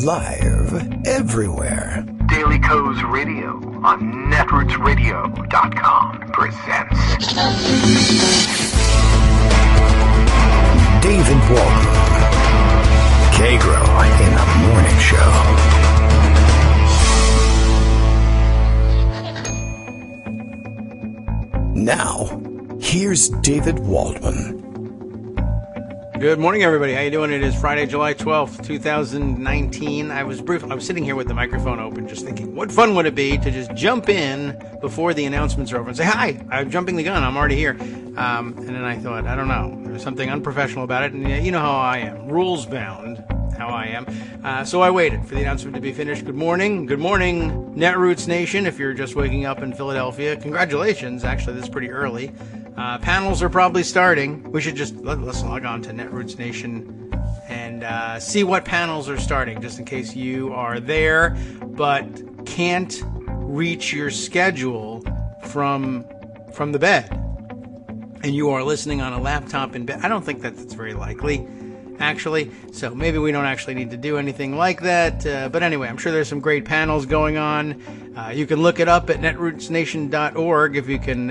Live everywhere. Daily Co's Radio on netrootsradio.com presents David Waldman. Kagro in the Morning Show. Now, here's David Waldman. Good morning, everybody. How you doing? It is Friday, July 12th, 2019. I was sitting here with the microphone open just thinking, what fun would it be to just jump in before the announcements are over and say, hi, I'm jumping the gun. I'm already here. And then I thought, I don't know. There's something unprofessional about it. And you know how I am. Rules bound, how I am. So I waited for the announcement to be finished. Good morning. Good morning, Netroots Nation. If you're just waking up in Philadelphia, congratulations. Actually, this is pretty early. Panels are probably starting. We should just let's log on to Netroots Nation and see what panels are starting, just in case you are there but can't reach your schedule from the bed, and you are listening on a laptop in bed. I don't think that's very likely, actually. So maybe we don't actually need to do anything like that. But anyway, I'm sure there's some great panels going on. You can look it up at netrootsnation.org if you can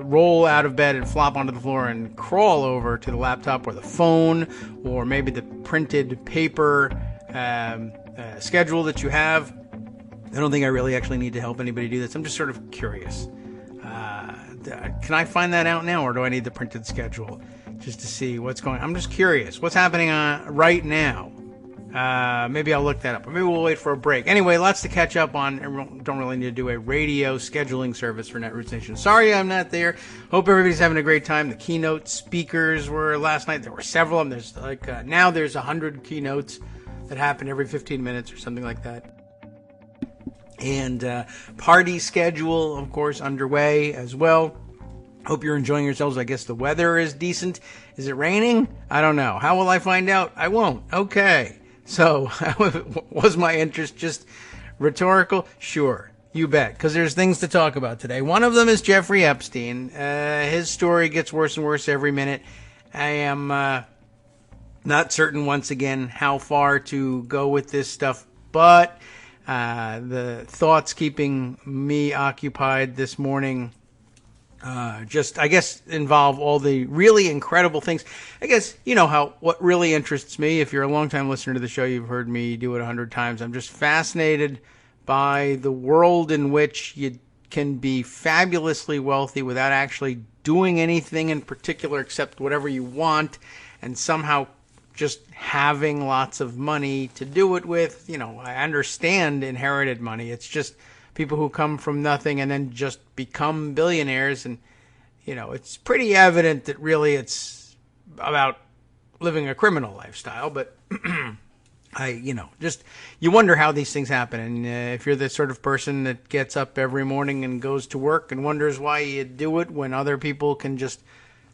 roll out of bed and flop onto the floor and crawl over to the laptop or the phone or maybe the printed paper schedule that you have. I don't think I really actually need to help anybody do this. I'm just sort of curious. Can I find that out now, or do I need the printed schedule just to see what's going on? I'm just curious. What's happening right now? Maybe I'll look that up. Or maybe we'll wait for a break. Anyway, lots to catch up on. And don't really need to do a radio scheduling service for Netroots Nation. Sorry I'm not there. Hope everybody's having a great time. The keynote speakers were last night. There were several of them. There's now there's 100 keynotes that happen every 15 minutes or something like that. And party schedule, of course, underway as well. Hope you're enjoying yourselves. I guess the weather is decent. Is it raining? I don't know. How will I find out? I won't. Okay. So, was my interest just rhetorical? Sure. You bet. Because there's things to talk about today. One of them is Jeffrey Epstein. His story gets worse and worse every minute. I am not certain, once again, how far to go with this stuff. But the thoughts keeping me occupied this morning just, I guess, involve all the really incredible things. I guess, you know what really interests me. If you're a longtime listener to the show, you've heard me do it 100 times. I'm just fascinated by the world in which you can be fabulously wealthy without actually doing anything in particular except whatever you want, and somehow just having lots of money to do it with. You know, I understand inherited money. It's just people who come from nothing and then just become billionaires. And, you know, it's pretty evident that really it's about living a criminal lifestyle. But you wonder how these things happen. And if you're the sort of person that gets up every morning and goes to work and wonders why you do it when other people can just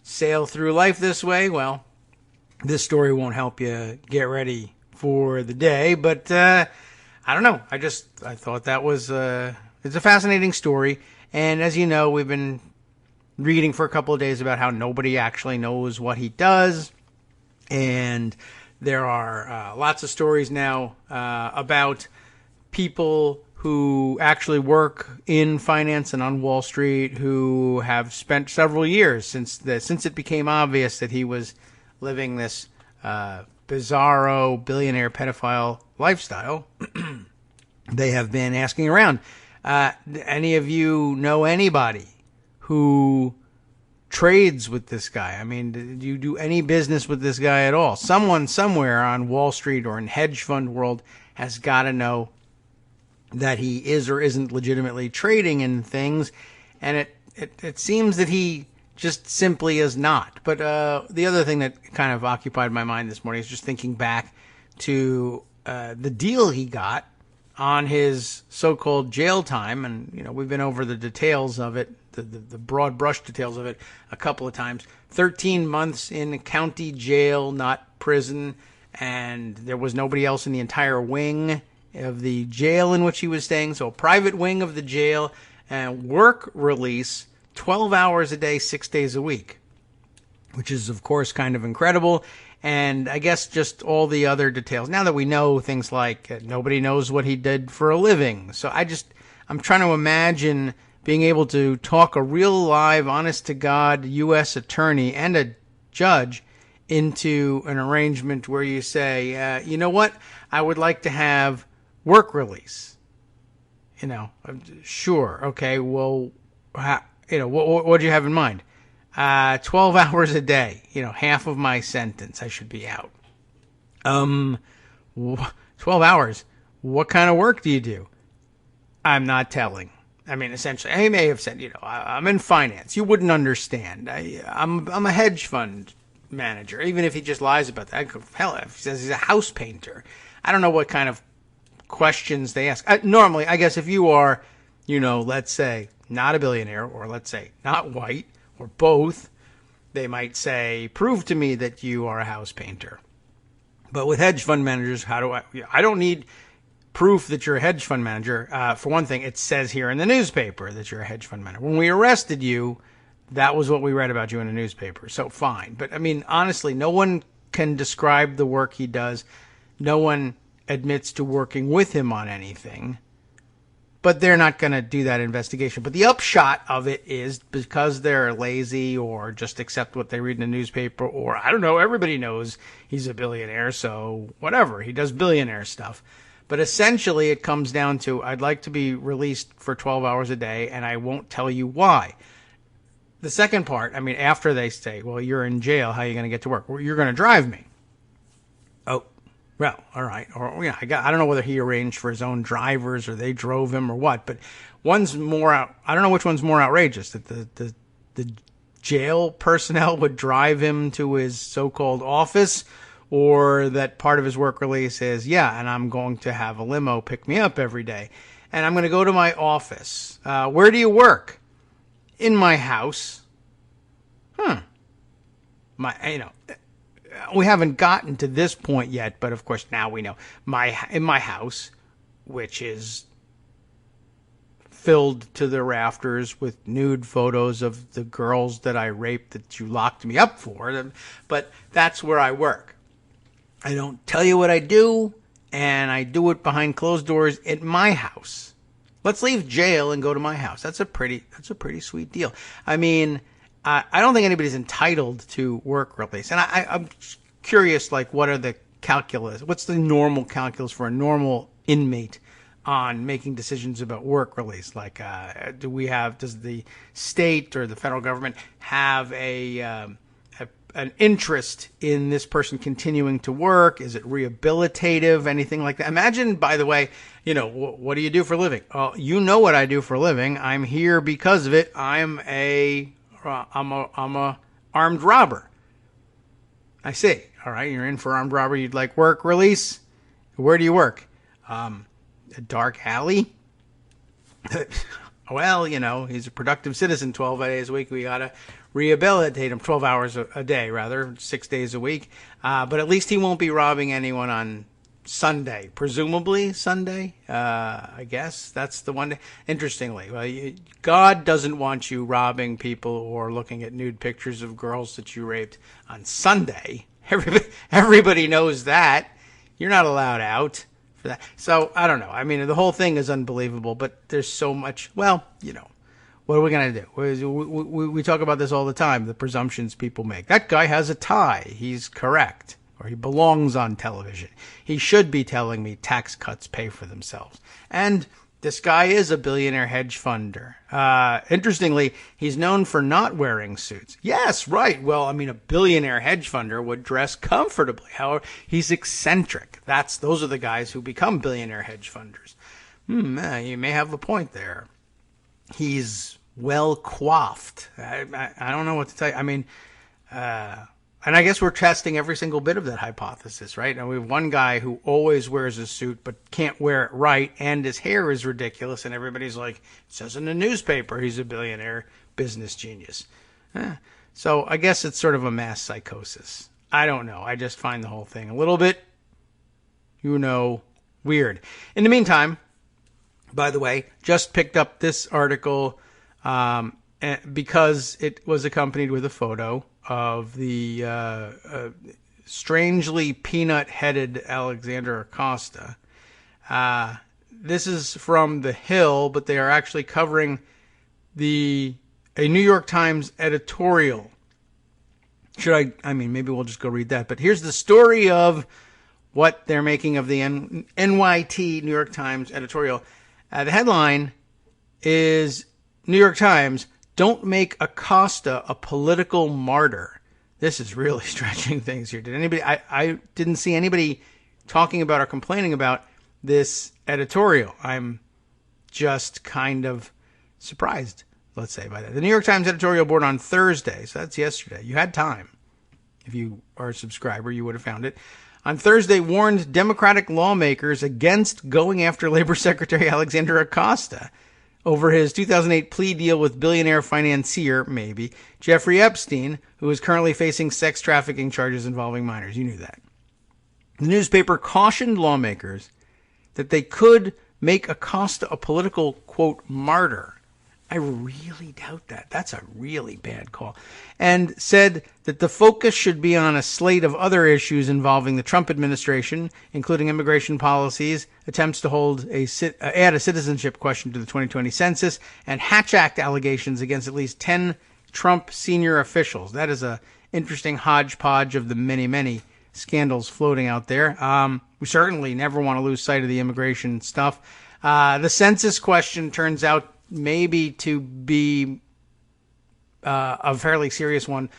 sail through life this way, well, this story won't help you get ready for the day. But I don't know. I thought that was it's a fascinating story. And as you know, we've been reading for a couple of days about how nobody actually knows what he does. And there are lots of stories now about people who actually work in finance and on Wall Street who have spent several years since it became obvious that he was living this bizarro billionaire pedophile lifestyle. They have been asking around, any of you know anybody who trades with this guy? I mean, do you do any business with this guy at all? Someone somewhere on Wall Street or in hedge fund world has got to know that he is or isn't legitimately trading in things. And it seems that he just simply is not. But the other thing that kind of occupied my mind this morning is just thinking back to the deal he got on his so-called jail time. And, you know, we've been over the details of it, the broad brush details of it a couple of times. 13 months in county jail, not prison. And there was nobody else in the entire wing of the jail in which he was staying. So a private wing of the jail, and work release 12 hours a day, 6 days a week. which is, of course, kind of incredible. And I guess just all the other details. Now that we know things like nobody knows what he did for a living. So I'm trying to imagine being able to talk a real live, honest to God U.S. attorney and a judge into an arrangement where you say, you know what, I would like to have work release. Sure. Okay. Well, what do you have in mind? 12 hours a day, half of my sentence, I should be out. 12 hours. What kind of work do you do? I'm not telling. I mean, essentially, he may have said, I'm in finance. You wouldn't understand. I'm a hedge fund manager. Even if he just lies about that, hell, if he says he's a house painter, I don't know what kind of questions they ask. Normally, I guess if you are, let's say not a billionaire, or let's say not white, or both, they might say, prove to me that you are a house painter. But with hedge fund managers, I don't need proof that you're a hedge fund manager. For one thing, it says here in the newspaper that you're a hedge fund manager. When we arrested you, that was what we read about you in the newspaper. So fine. But I mean, honestly, no one can describe the work he does. No one admits to working with him on anything. But they're not going to do that investigation. But the upshot of it is, because they're lazy or just accept what they read in the newspaper, or I don't know, everybody knows he's a billionaire, so whatever, he does billionaire stuff. But essentially it comes down to, I'd like to be released for 12 hours a day, and I won't tell you why. The second part, I mean, after they say, well, you're in jail, how are you going to get to work? Well, you're going to drive me. Oh. Well, all right. Or I don't know whether he arranged for his own drivers or they drove him or what, but one's more I don't know which one's more outrageous, that the jail personnel would drive him to his so-called office, or that part of his work release is, and I'm going to have a limo pick me up every day, and I'm going to go to my office. Where do you work? In my house. We haven't gotten to this point yet, but of course now we know. In my house, which is filled to the rafters with nude photos of the girls that I raped that you locked me up for, but that's where I work. I don't tell you what I do, and I do it behind closed doors at my house. Let's leave jail and go to my house. That's a pretty sweet deal. I mean, I don't think anybody's entitled to work release. And I'm curious, what are the calculus? What's the normal calculus for a normal inmate on making decisions about work release? Does the state or the federal government have an interest in this person continuing to work? Is it rehabilitative? Anything like that? Imagine, by the way, what do you do for a living? You know what I do for a living. I'm here because of it. I'm a armed robber. I see. All right, you're in for armed robbery. You'd like work release. Where do you work? A dark alley. Well, he's a productive citizen 12 days a week. We got to rehabilitate him 12 hours a day, rather, 6 days a week. But at least he won't be robbing anyone on Sunday, presumably Sunday. I guess that's the one day. Interestingly, God doesn't want you robbing people or looking at nude pictures of girls that you raped on Sunday. Everybody knows that. You're not allowed out for that. So I don't know. I mean, the whole thing is unbelievable, but there's so much. Well, what are we going to do? We talk about this all the time, the presumptions people make. That guy has a tie. He's correct. Or he belongs on television. He should be telling me tax cuts pay for themselves. And this guy is a billionaire hedge funder. Interestingly, he's known for not wearing suits. Yes, right. Well, I mean, a billionaire hedge funder would dress comfortably. However, he's eccentric. Those are the guys who become billionaire hedge funders. You may have a point there. He's well coiffed. I don't know what to tell you. I mean, and I guess we're testing every single bit of that hypothesis, right? And we have one guy who always wears a suit but can't wear it right, and his hair is ridiculous, and everybody's like, it says in the newspaper he's a billionaire business genius. So I guess it's sort of a mass psychosis. I don't know. I just find the whole thing a little bit, weird. In the meantime, by the way, just picked up this article because it was accompanied with a photo of the strangely peanut-headed Alexander Acosta. This is from The Hill, but they are actually covering a New York Times editorial. Maybe we'll just go read that. But here's the story of what they're making of the NYT, New York Times editorial. The headline is, New York Times, don't make Acosta a political martyr. This is really stretching things here. Did anybody? I didn't see anybody talking about or complaining about this editorial. I'm just kind of surprised, let's say, by that. The New York Times editorial board on Thursday, so that's yesterday. You had time. If you are a subscriber, you would have found it. On Thursday, warned Democratic lawmakers against going after Labor Secretary Alexander Acosta over his 2008 plea deal with billionaire financier, maybe, Jeffrey Epstein, who is currently facing sex trafficking charges involving minors. You knew that. The newspaper cautioned lawmakers that they could make Acosta a political, quote, martyr. I really doubt that. That's a really bad call. And said that the focus should be on a slate of other issues involving the Trump administration, including immigration policies, attempts to add a citizenship question to the 2020 census, and Hatch Act allegations against at least 10 Trump senior officials. That is a interesting hodgepodge of the many, many scandals floating out there. We certainly never want to lose sight of the immigration stuff. The census question turns out maybe to be a fairly serious one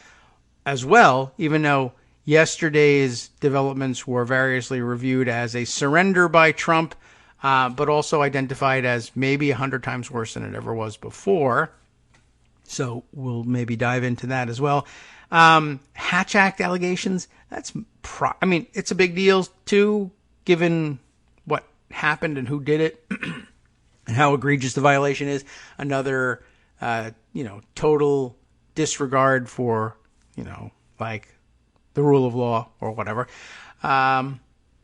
as well, even though yesterday's developments were variously reviewed as a surrender by Trump, but also identified as maybe 100 times worse than it ever was before. So we'll maybe dive into that as well. Hatch Act allegations, it's a big deal too, given what happened and who did it. And how egregious the violation is. Another, total disregard for, like the rule of law or whatever. But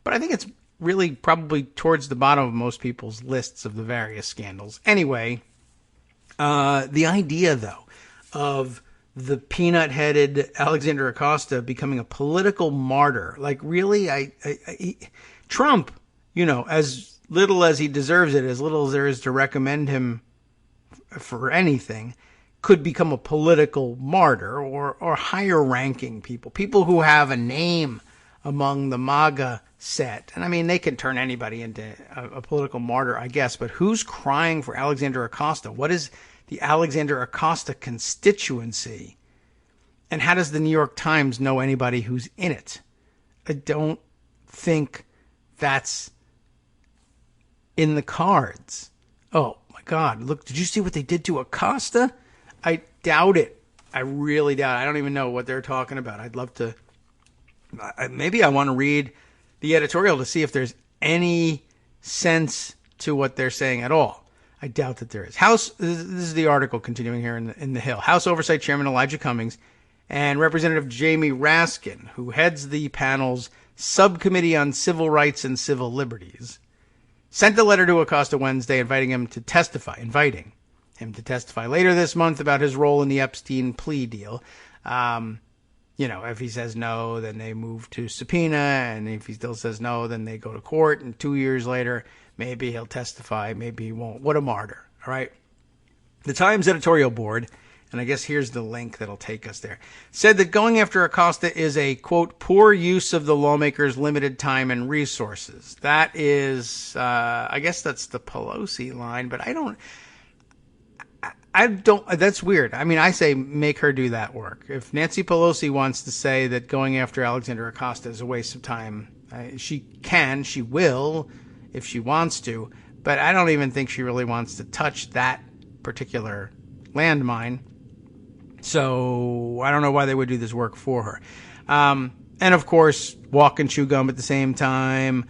I think it's really probably towards the bottom of most people's lists of the various scandals. Anyway, the idea, though, of the peanut-headed Alexander Acosta becoming a political martyr, like really, Trump, as little as he deserves it, as little as there is to recommend him for anything, could become a political martyr or higher ranking people who have a name among the MAGA set. And they can turn anybody into a political martyr, I guess, but who's crying for Alexander Acosta? What is the Alexander Acosta constituency? And how does the New York Times know anybody who's in it? I don't think that's in the cards. Oh my God. Look, did you see what they did to Acosta? I doubt it. I really doubt it. I don't even know what they're talking about. I'd love to, maybe I want to read the editorial to see if there's any sense to what they're saying at all. I doubt that there is. This is the article continuing here in the Hill. House Oversight Chairman Elijah Cummings and Representative Jamie Raskin, who heads the panel's Subcommittee on Civil Rights and Civil Liberties, sent a letter to Acosta Wednesday inviting him to testify later this month about his role in the Epstein plea deal. If he says no, then they move to subpoena, and if he still says no, then they go to court, and 2 years later, maybe he'll testify, maybe he won't. What a martyr, all right? The Times editorial board, and I guess here's the link that'll take us there, said that going after Acosta is a, quote, poor use of the lawmakers' limited time and resources. That is, I guess that's the Pelosi line, but I don't, that's weird. I say make her do that work. If Nancy Pelosi wants to say that going after Alexander Acosta is a waste of time, she will, if she wants to, but I don't even think she really wants to touch that particular landmine. So I don't know why they would do this work for her. And of course, walk and chew gum at the same time.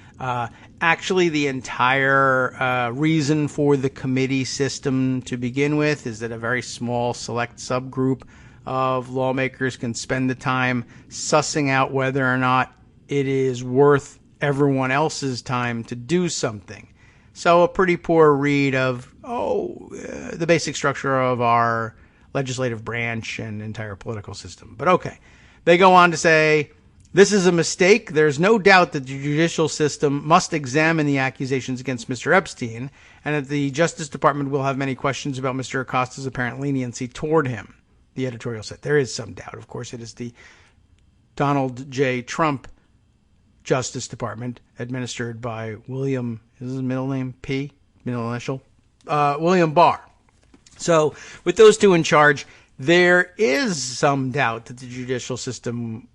Actually, the entire reason for the committee system to begin with is that a very small select subgroup of lawmakers can spend the time sussing out whether or not it is worth everyone else's time to do something. So a pretty poor read of, the basic structure of our legislative branch and entire political system. But okay. They go on to say, this is a mistake. There's no doubt that the judicial system must examine the accusations against Mr. Epstein, and that the Justice Department will have many questions about Mr. Acosta's apparent leniency toward him. The editorial said there is some doubt. Of course, it is the Donald J. Trump Justice Department, administered by William, is his middle name P? Middle initial? William Barr. So, with those two in charge, there is some doubt that the judicial system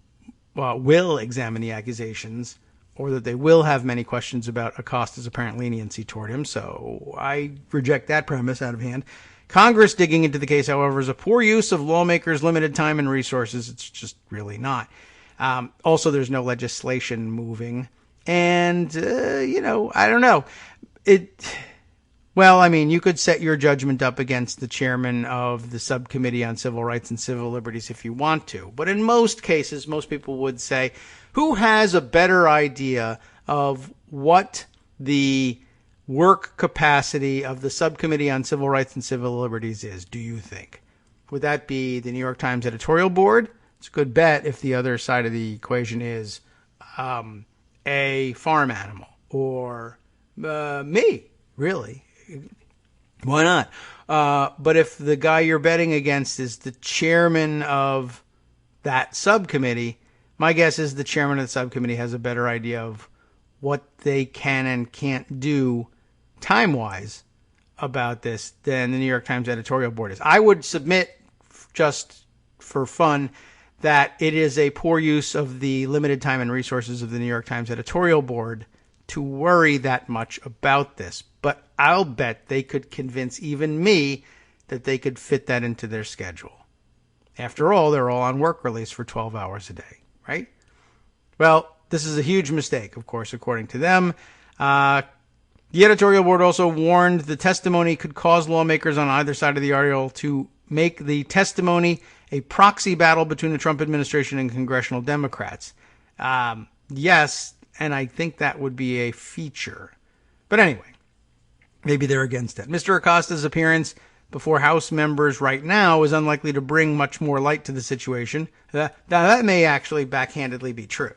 will examine the accusations, or that they will have many questions about Acosta's apparent leniency toward him. So I reject that premise out of hand. Congress digging into the case, however, is a poor use of lawmakers' limited time and resources. It's just really not. Also, there's no legislation moving. And, I don't know. Well, I mean, you could set your judgment up against the chairman of the Subcommittee on Civil Rights and Civil Liberties if you want to. But in most cases, most people would say, who has a better idea of what the work capacity of the Subcommittee on Civil Rights and Civil Liberties is, do you think? Would that be the New York Times editorial board? It's a good bet if the other side of the equation is a farm animal, or me, really. Why not? But if the guy you're betting against is the chairman of that subcommittee, my guess is the chairman of the subcommittee has a better idea of what they can and can't do time-wise about this than the New York Times editorial board is. I would submit, just for fun, that it is a poor use of the limited time and resources of the New York Times editorial board to worry that much about this. But I'll bet they could convince even me that they could fit that into their schedule. After all, they're all on work release for 12 hours a day, right? Well, this is a huge mistake, of course, according to them. The editorial board also warned the testimony could cause lawmakers on either side of the aisle to make the testimony a proxy battle between the Trump administration and congressional Democrats. Yes, and I think that would be a feature. But anyway, maybe they're against it. Mr. Acosta's appearance before House members right now is unlikely to bring much more light to the situation. Now, that may actually backhandedly be true.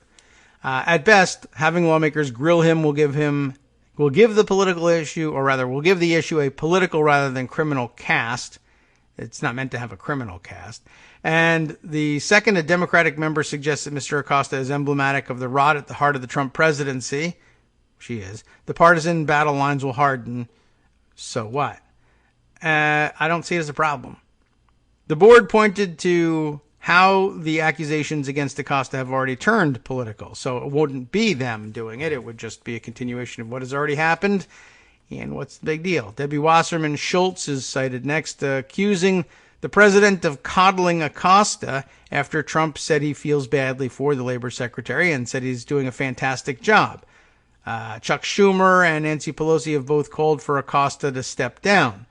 At best, having lawmakers grill him will give the political issue, or rather, will give the issue a political rather than criminal cast. It's not meant to have a criminal cast. And the second a Democratic member suggests that Mr. Acosta is emblematic of the rot at the heart of the Trump presidency, she is, the partisan battle lines will harden. So what? I don't see it as a problem. The board pointed to how the accusations against Acosta have already turned political. So it wouldn't be them doing it. It would just be a continuation of what has already happened. And what's the big deal? Debbie Wasserman Schultz is cited next, accusing the president of coddling Acosta after Trump said he feels badly for the labor secretary and said he's doing a fantastic job. Chuck Schumer and Nancy Pelosi have both called for Acosta to step down.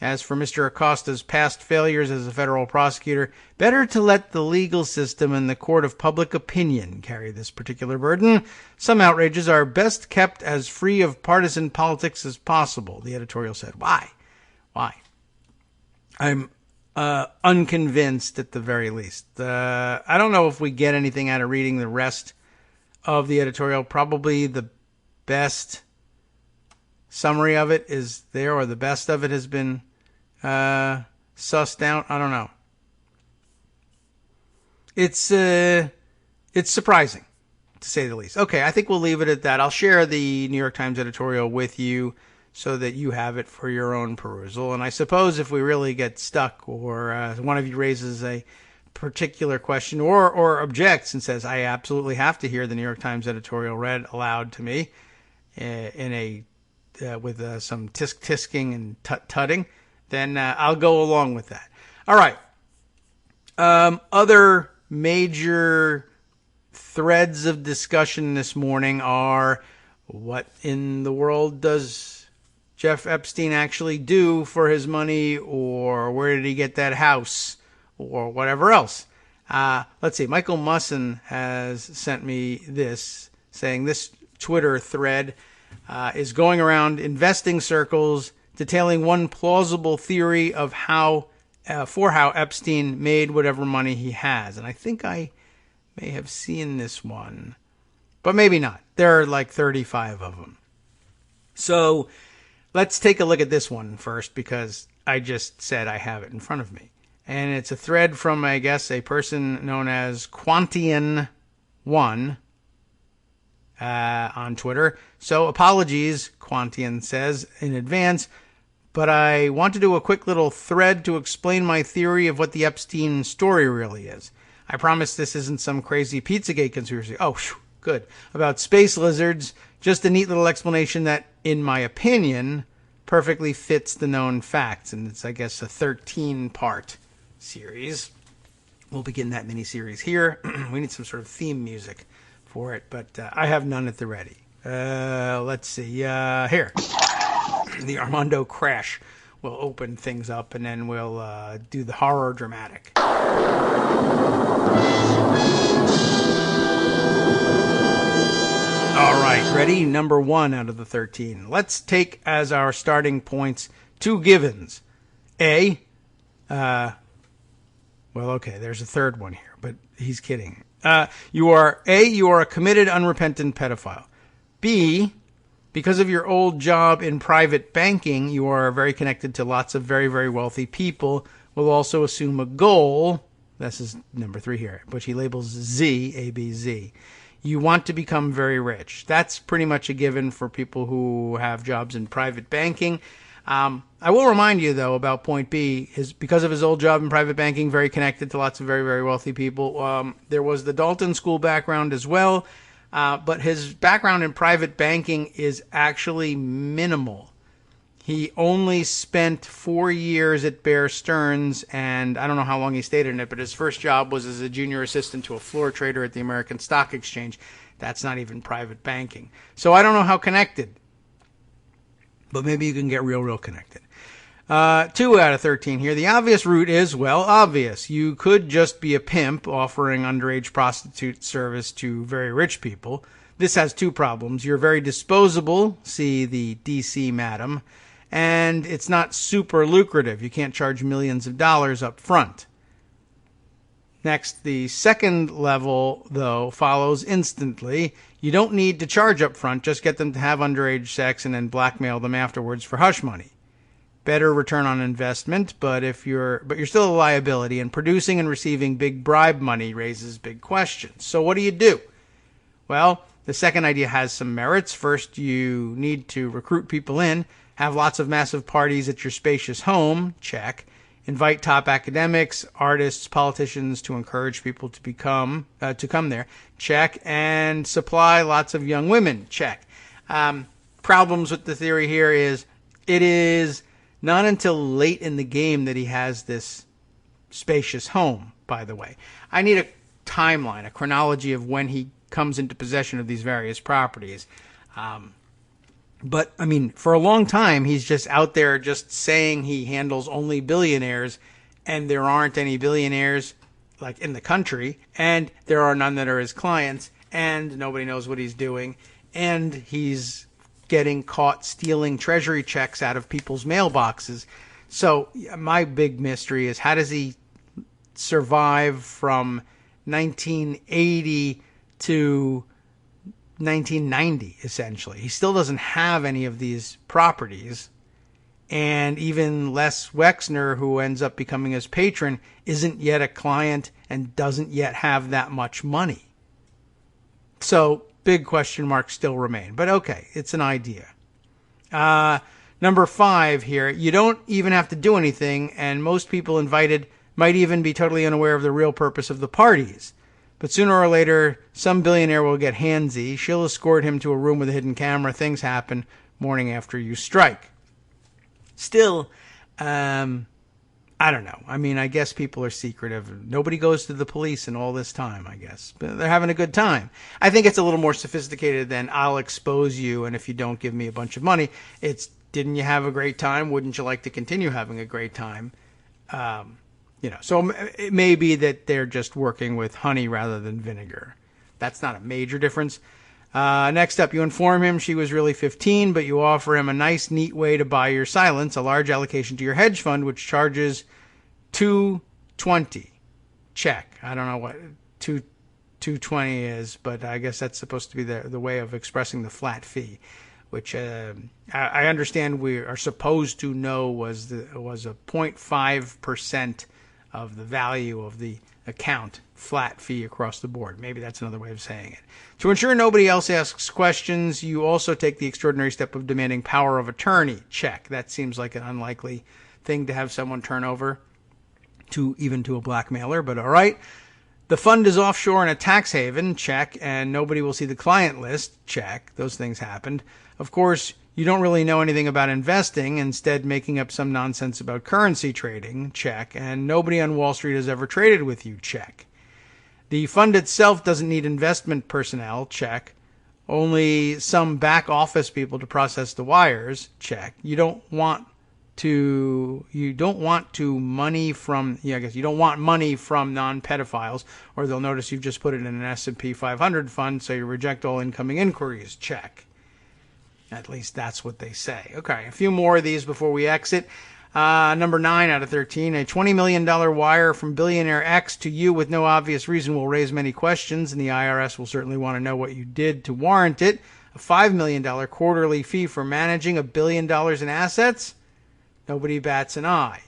As for Mr. Acosta's past failures as a federal prosecutor, better to let the legal system and the court of public opinion carry this particular burden. Some outrages are best kept as free of partisan politics as possible, the editorial said. Why? I'm unconvinced at the very least. I don't know if we get anything out of reading the rest of the editorial. Probably the best summary of it is there, or the best of it has been sussed out. I don't know. It's surprising, to say the least. Okay, I think we'll leave it at that. I'll share the New York Times editorial with you so that you have it for your own perusal. And I suppose if we really get stuck, or one of you raises a particular question or objects and says, I absolutely have to hear the New York Times editorial read aloud to me with some tisk-tisking and tut-tutting, then I'll go along with that. All right. Other major threads of discussion this morning are, what in the world does Jeff Epstein actually do for his money, or where did he get that house, or whatever else? Let's see. Michael Musson has sent me this, saying this Twitter thread is going around investing circles, detailing one plausible theory of how for how Epstein made whatever money he has. And I think I may have seen this one, but maybe not. There are like 35 of them. So let's take a look at this one first, because I just said I have it in front of me. And it's a thread from, I guess, a person known as Quantian1 on Twitter. So apologies, Quantian says, in advance, but I want to do a quick little thread to explain my theory of what the Epstein story really is. I promise this isn't some crazy Pizzagate conspiracy. Oh, good. About space lizards. Just a neat little explanation that, in my opinion, perfectly fits the known facts. And it's, I guess, a 13-part series. We'll begin that mini-series here. We need some sort of theme music for it, but I have none at the ready. Let's see. Here. The Armando crash will open things up, and then we'll do the horror dramatic. All right, ready? Number 1 out of the 13. Let's take as our starting points 2 givens. Well, okay, there's a third one here, but he's kidding. You are a committed, unrepentant pedophile. B, because of your old job in private banking, you are very connected to lots of very, very wealthy people. Will also assume a goal. This is number 3 here, which he labels Z, A-B-Z. You want to become very rich. That's pretty much a given for people who have jobs in private banking. I will remind you, though, about point B, is because of his old job in private banking, very connected to lots of very, very wealthy people. There was the Dalton School background as well. But his background in private banking is actually minimal. He only spent 4 years at Bear Stearns, and I don't know how long he stayed in it, but his first job was as a junior assistant to a floor trader at the American Stock Exchange. That's not even private banking. So I don't know how connected, but maybe you can get real connected. 2 out of 13 here. The obvious route is, well, obvious. You could just be a pimp offering underage prostitute service to very rich people. This has 2 problems. You're very disposable, see the DC madam, and it's not super lucrative. You can't charge millions of dollars up front. Next, the second level, though, follows instantly. You don't need to charge up front. Just get them to have underage sex and then blackmail them afterwards for hush money. Better return on investment, but you're still a liability, and producing and receiving big bribe money raises big questions. So what do you do? Well, the second idea has some merits. First, you need to recruit people in, have lots of massive parties at your spacious home, check. Invite top academics, artists, politicians to encourage people to come there, check. And supply lots of young women, check. Problems with the theory here is it is not until late in the game that he has this spacious home, by the way. I need a timeline, a chronology of when he comes into possession of these various properties. But, I mean, for a long time, he's just out there just saying he handles only billionaires, and there aren't any billionaires, like, in the country, and there are none that are his clients, and nobody knows what he's doing, and he's getting caught stealing treasury checks out of people's mailboxes. So my big mystery is, how does he survive from 1980 to 1990, essentially? He still doesn't have any of these properties. And even Les Wexner, who ends up becoming his patron, isn't yet a client and doesn't yet have that much money. So big question marks still remain. But okay, it's an idea. Number 5 here. You don't even have to do anything, and most people invited might even be totally unaware of the real purpose of the parties. But sooner or later, some billionaire will get handsy. She'll escort him to a room with a hidden camera. Things happen morning after you strike. Still, I don't know. I mean, I guess people are secretive. Nobody goes to the police in all this time, I guess. But they're having a good time. I think it's a little more sophisticated than I'll expose you, and if you don't give me a bunch of money, it's, didn't you have a great time? Wouldn't you like to continue having a great time? So it may be that they're just working with honey rather than vinegar. That's not a major difference. Next up, you inform him she was really 15, but you offer him a nice, neat way to buy your silence, a large allocation to your hedge fund, which charges 220. Check. I don't know what 220 is, but I guess that's supposed to be the way of expressing the flat fee, which I understand we are supposed to know was a 0.5% of the value of the account, flat fee across the board. Maybe that's another way of saying it. To ensure nobody else asks questions, you also take the extraordinary step of demanding power of attorney. Check. That seems like an unlikely thing to have someone turn over to a blackmailer, but all right. The fund is offshore in a tax haven. Check. And nobody will see the client list. Check. Those things happened. Of course, you don't really know anything about investing, instead making up some nonsense about currency trading. Check. And nobody on Wall Street has ever traded with you. Check. The fund itself doesn't need investment personnel. Check. Only some back office people to process the wires. Check. You don't want money from non-pedophiles, or they'll notice you've just put it in an S&P 500 fund, so you reject all incoming inquiries. Check. At least that's what they say. Okay, a few more of these before we exit. Number 9 out of 13, a $20 million wire from billionaire X to you with no obvious reason will raise many questions, and the IRS will certainly want to know what you did to warrant it. A $5 million quarterly fee for managing $1 billion in assets? Nobody bats an eye.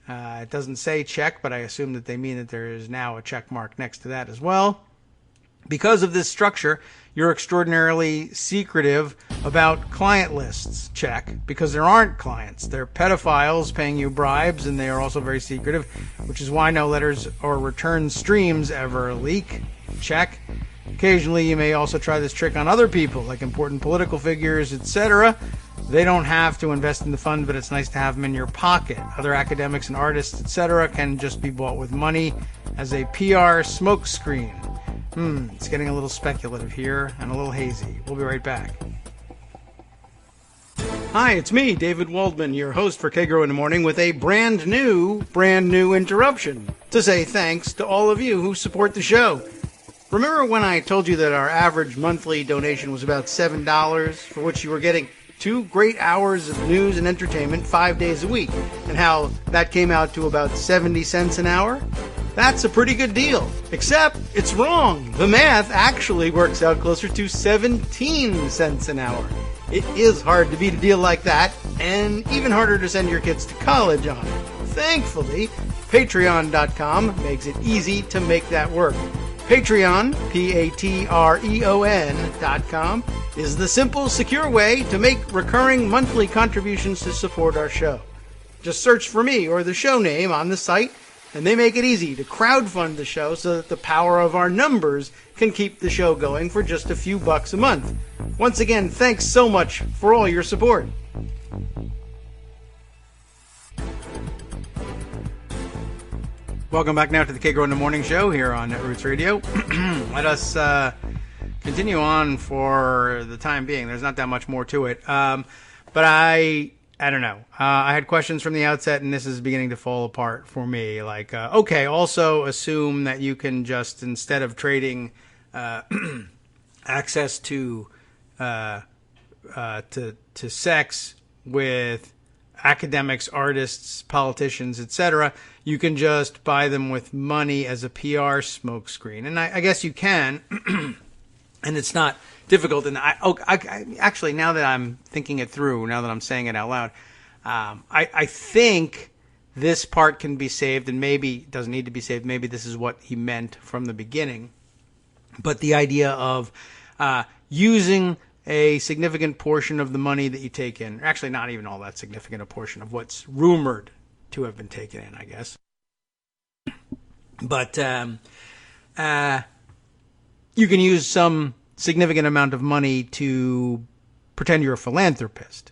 It doesn't say check, but I assume that they mean that there is now a check mark next to that as well. Because of this structure, you're extraordinarily secretive about client lists. Check. Because there aren't clients. They're pedophiles paying you bribes, and they are also very secretive, which is why no letters or return streams ever leak. Check. Occasionally, you may also try this trick on other people, like important political figures, etc. They don't have to invest in the fund, but it's nice to have them in your pocket. Other academics and artists, etc. can just be bought with money as a PR smokescreen. It's getting a little speculative here and a little hazy. We'll be right back. Hi, it's me, David Waldman, your host for Kagro in the Morning, with a brand new interruption to say thanks to all of you who support the show. Remember when I told you that our average monthly donation was about $7, for which you were getting 2 great hours of news and entertainment 5 days a week, and how that came out to about 70 cents an hour? That's a pretty good deal. Except it's wrong. The math actually works out closer to 17 cents an hour. It is hard to beat a deal like that, and even harder to send your kids to college on. Thankfully, Patreon.com makes it easy to make that work. Patreon, Patreon.com, is the simple, secure way to make recurring monthly contributions to support our show. Just search for me or the show name on the site, and they make it easy to crowdfund the show so that the power of our numbers can keep the show going for just a few bucks a month. Once again, thanks so much for all your support. Welcome back now to the Kagro in the Morning Show here on Netroots Radio. Let us continue on for the time being. There's not that much more to it. But I don't know. I had questions from the outset, and this is beginning to fall apart for me. Like, okay, also assume that you can just, instead of trading access to sex with academics, artists, politicians, etc., you can just buy them with money as a PR smokescreen. And I guess you can, and it's not difficult. And I actually, now that I'm thinking it through, now that I'm saying it out loud, I think this part can be saved, and maybe it doesn't need to be saved. Maybe this is what he meant from the beginning. But the idea of using a significant portion of the money that you take in, actually not even all that significant a portion of what's rumored to have been taken in, I guess. But you can use some significant amount of money to pretend you're a philanthropist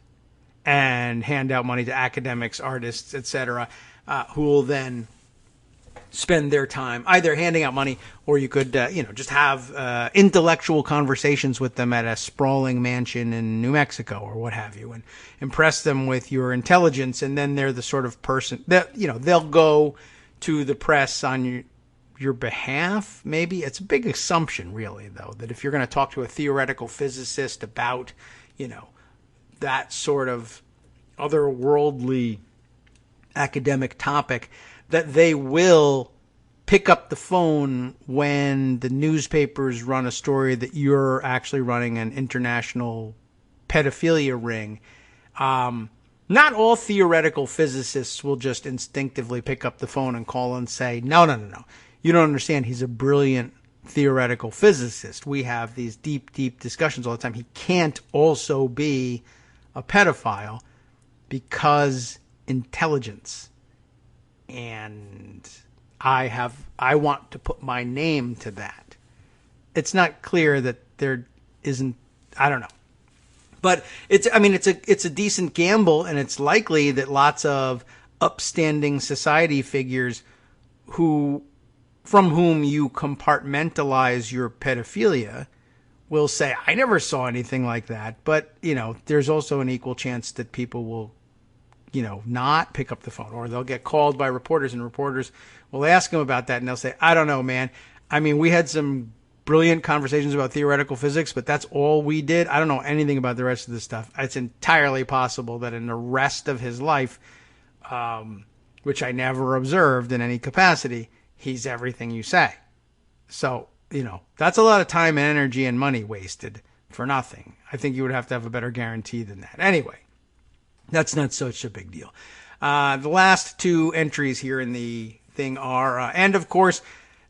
and hand out money to academics, artists, etc., who will then spend their time either handing out money, or you could, just have intellectual conversations with them at a sprawling mansion in New Mexico or what have you, and impress them with your intelligence. And then they're the sort of person that, they'll go to the press on your behalf. Maybe it's a big assumption, really, though, that if you're going to talk to a theoretical physicist about, that sort of otherworldly academic topic, that they will pick up the phone when the newspapers run a story that you're actually running an international pedophilia ring. Not all theoretical physicists will just instinctively pick up the phone and call and say, no. You don't understand. He's a brilliant theoretical physicist. We have these deep discussions all the time. He can't also be a pedophile because intelligence. And I want to put my name to that. It's not clear that there isn't, I don't know. But it's a decent gamble, and it's likely that lots of upstanding society figures from whom you compartmentalize your pedophilia will say, I never saw anything like that. But, there's also an equal chance that people will, not pick up the phone, or they'll get called by reporters, and reporters will ask them about that, and they'll say, I don't know, man. I mean, we had some brilliant conversations about theoretical physics, but that's all we did. I don't know anything about the rest of this stuff. It's entirely possible that in the rest of his life, which I never observed in any capacity, he's everything you say. So, that's a lot of time and energy and money wasted for nothing. I think you would have to have a better guarantee than that. Anyway, that's not such a big deal. The last two entries here in the thing are, and of course,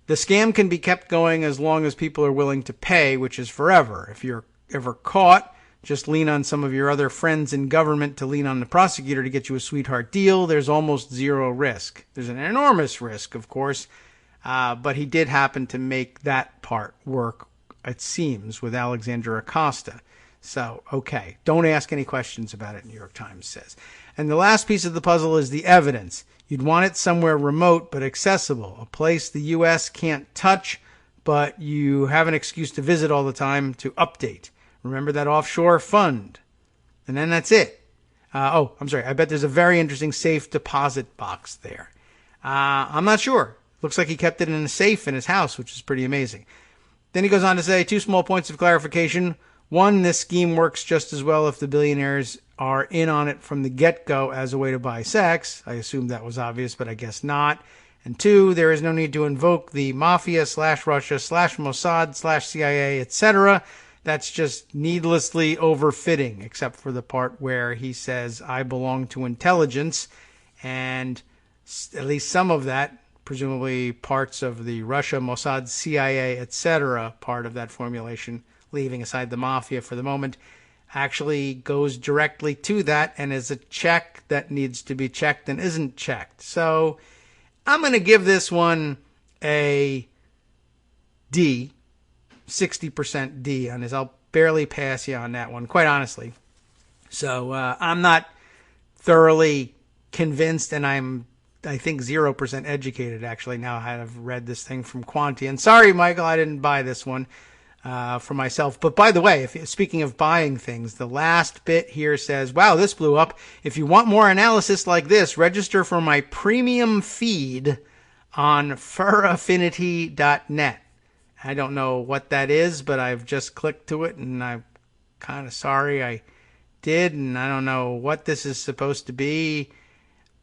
the scam can be kept going as long as people are willing to pay, which is forever. If you're ever caught, just lean on some of your other friends in government to lean on the prosecutor to get you a sweetheart deal. There's almost zero risk. There's an enormous risk, of course, but he did happen to make that part work, it seems, with Alexandra Acosta. So, okay, don't ask any questions about it, New York Times says. And the last piece of the puzzle is the evidence. You'd want it somewhere remote but accessible, a place the U.S. can't touch, but you have an excuse to visit all the time to update. Remember that offshore fund. And then that's it. I'm sorry. I bet there's a very interesting safe deposit box there. I'm not sure. Looks like he kept it in a safe in his house, which is pretty amazing. Then he goes on to say, 2 small points of clarification. One, this scheme works just as well if the billionaires are in on it from the get-go as a way to buy sex. I assumed that was obvious, but I guess not. And 2, there is no need to invoke the mafia /Russia /Mossad /CIA, etc. That's just needlessly overfitting, except for the part where he says, I belong to intelligence. And at least some of that, presumably parts of the Russia, Mossad, CIA, etc. part of that formulation, leaving aside the mafia for the moment, actually goes directly to that and is a check that needs to be checked and isn't checked. So I'm going to give this one a D, 60% D on this. I'll barely pass you on that one, quite honestly. So I'm not thoroughly convinced, and I think 0% educated, actually, now I have read this thing from Quanti. And sorry, Michael, I didn't buy this one for myself. But by the way, speaking of buying things, the last bit here says, wow, this blew up. If you want more analysis like this, register for my premium feed on furaffinity.net. I don't know what that is, but I've just clicked to it, and I'm kind of sorry I did, and I don't know what this is supposed to be.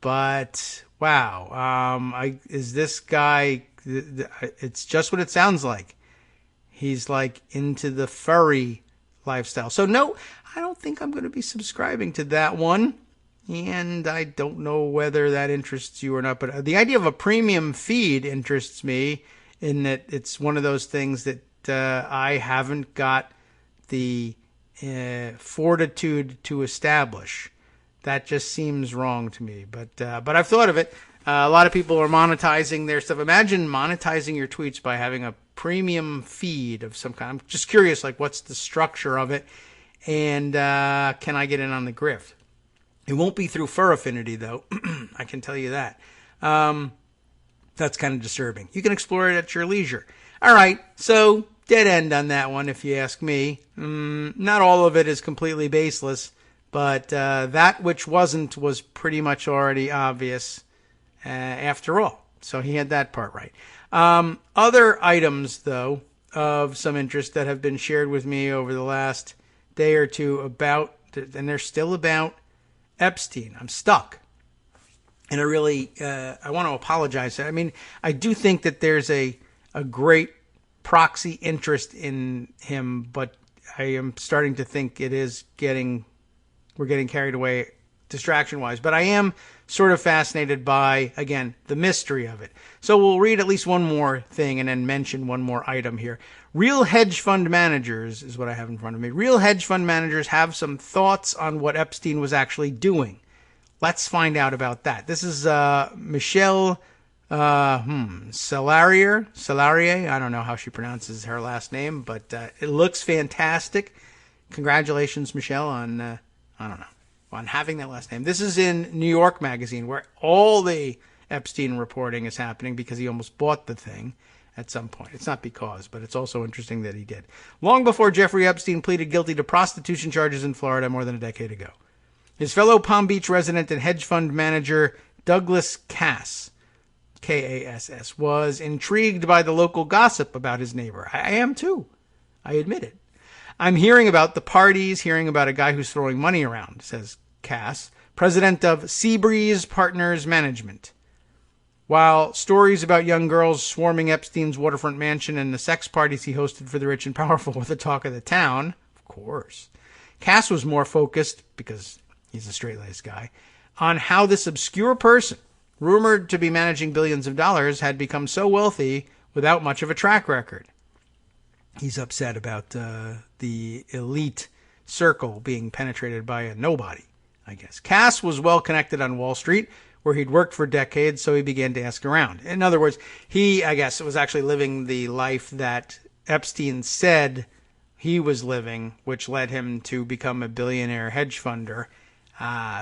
But wow, is this guy? It's just what it sounds like. He's like into the furry lifestyle. So no, I don't think I'm going to be subscribing to that one. And I don't know whether that interests you or not. But the idea of a premium feed interests me in that it's one of those things that I haven't got the fortitude to establish. That just seems wrong to me. But I've thought of it. A lot of people are monetizing their stuff. Imagine monetizing your tweets by having a premium feed of some kind. I'm just curious, like, what's the structure of it? And can I get in on the grift? It won't be through Fur Affinity, though. I can tell you that. That's kind of disturbing. You can explore it at your leisure. All right, so dead end on that one, if you ask me. Not all of it is completely baseless, but that which wasn't was pretty much already obvious after all. So he had that part right. Other items, though, of some interest that have been shared with me over the last day or two about, and they're still about Epstein. I'm stuck. And I really, I want to apologize. I mean, I do think that there's a great proxy interest in him, but I am starting to think we're getting carried away distraction-wise. But I am sort of fascinated by, again, the mystery of it. So we'll read at least one more thing and then mention one more item here. Real hedge fund managers is what I have in front of me. Real hedge fund managers have some thoughts on what Epstein was actually doing. Let's find out about that. This is Michelle Salarier. I don't know how she pronounces her last name, but it looks fantastic. Congratulations, Michelle, on having that last name. This is in New York Magazine, where all the Epstein reporting is happening because he almost bought the thing at some point. It's not because, but it's also interesting that he did. Long before Jeffrey Epstein pleaded guilty to prostitution charges in Florida more than a decade ago. His fellow Palm Beach resident and hedge fund manager Douglas Cass, Kass, was intrigued by the local gossip about his neighbor. I am too. I admit it. I'm hearing about the parties, hearing about a guy who's throwing money around, says Cass, president of Seabreeze Partners Management. While stories about young girls swarming Epstein's waterfront mansion and the sex parties he hosted for the rich and powerful were the talk of the town, of course, Cass was more focused, because he's a straight-laced guy, on how this obscure person, rumored to be managing billions of dollars, had become so wealthy without much of a track record. He's upset about the elite circle being penetrated by a nobody, I guess. Cass was well connected on Wall Street, where he'd worked for decades, so he began to ask around. In other words, he, I guess, was actually living the life that Epstein said he was living, which led him to become a billionaire hedge funder.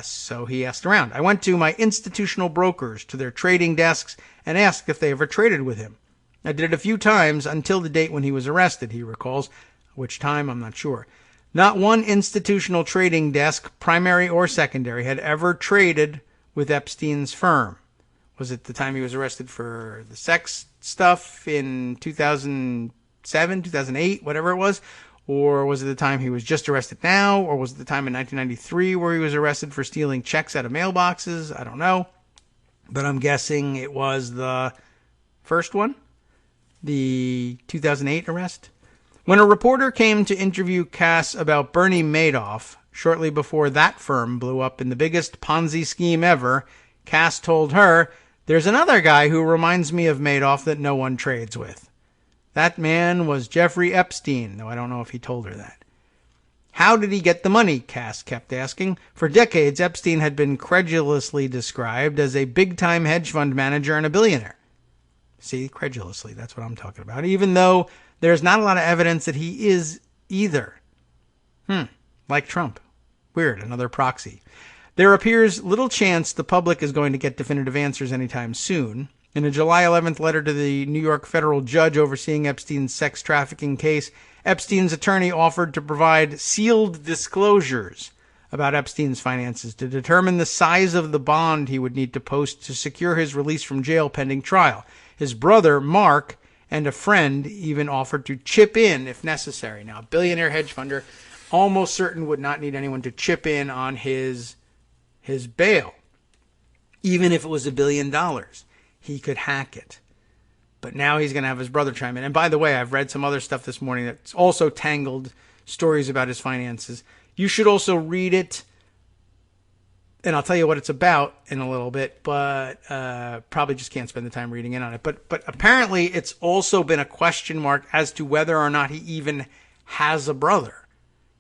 So he asked around. I went to my institutional brokers, to their trading desks, and asked if they ever traded with him. I did it a few times until the date when he was arrested, he recalls. Which time, I'm not sure. Not one institutional trading desk, primary or secondary, had ever traded with Epstein's firm. Was it the time he was arrested for the sex stuff in 2007, 2008, whatever it was? Or was it the time he was just arrested now? Or was it the time in 1993 where he was arrested for stealing checks out of mailboxes? I don't know. But I'm guessing it was the first one, the 2008 arrest. When a reporter came to interview Cass about Bernie Madoff, shortly before that firm blew up in the biggest Ponzi scheme ever, Cass told her, "There's another guy who reminds me of Madoff that no one trades with." That man was Jeffrey Epstein, though I don't know if he told her that. How did he get the money? Cass kept asking. For decades, Epstein had been credulously described as a big-time hedge fund manager and a billionaire. See, credulously, that's what I'm talking about, even though there's not a lot of evidence that he is either. Like Trump. Weird, another proxy. There appears little chance the public is going to get definitive answers anytime soon. In a July 11th letter to the New York federal judge overseeing Epstein's sex trafficking case, Epstein's attorney offered to provide sealed disclosures about Epstein's finances to determine the size of the bond he would need to post to secure his release from jail pending trial. His brother, Mark, and a friend even offered to chip in if necessary. Now, a billionaire hedge funder almost certain would not need anyone to chip in on his bail. Even if it was $1 billion, he could hack it. But now he's going to have his brother chime in. And by the way, I've read some other stuff this morning that's also tangled stories about his finances. You should also read it, and I'll tell you what it's about in a little bit, but probably just can't spend the time reading in on it. But apparently it's also been a question mark as to whether or not he even has a brother.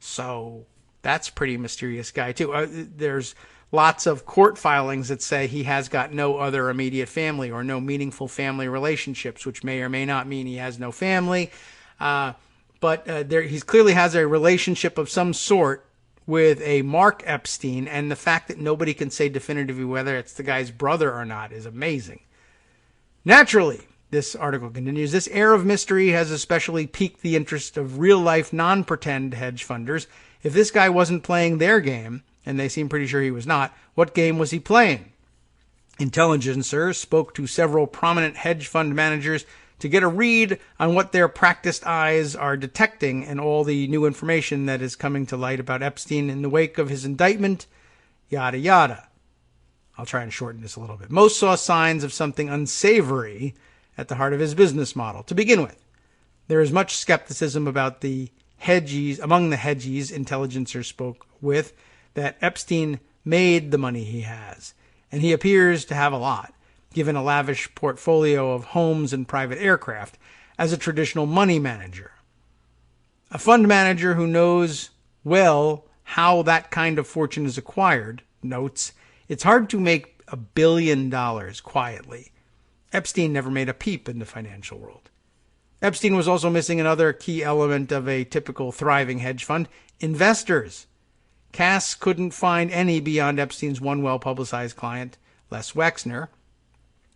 So that's a pretty mysterious guy, too. There's lots of court filings that say he has got no other immediate family or no meaningful family relationships, which may or may not mean he has no family. But he clearly has a relationship of some sort with a Mark Epstein, and the fact that nobody can say definitively whether it's the guy's brother or not is amazing. Naturally, this article continues, this air of mystery has especially piqued the interest of real-life non-pretend hedge funders. If this guy wasn't playing their game, and they seem pretty sure he was not, what game was he playing? Intelligencers spoke to several prominent hedge fund managers to get a read on what their practiced eyes are detecting and all the new information that is coming to light about Epstein in the wake of his indictment, yada yada. I'll try and shorten this a little bit. Most saw signs of something unsavory at the heart of his business model. To begin with, there is much skepticism about among the hedgies intelligencers spoke with, that Epstein made the money he has. And he appears to have a lot, given a lavish portfolio of homes and private aircraft, as a traditional money manager. A fund manager who knows well how that kind of fortune is acquired notes, it's hard to make $1 billion quietly. Epstein never made a peep in the financial world. Epstein was also missing another key element of a typical thriving hedge fund: investors. Cass couldn't find any beyond Epstein's one well-publicized client, Les Wexner,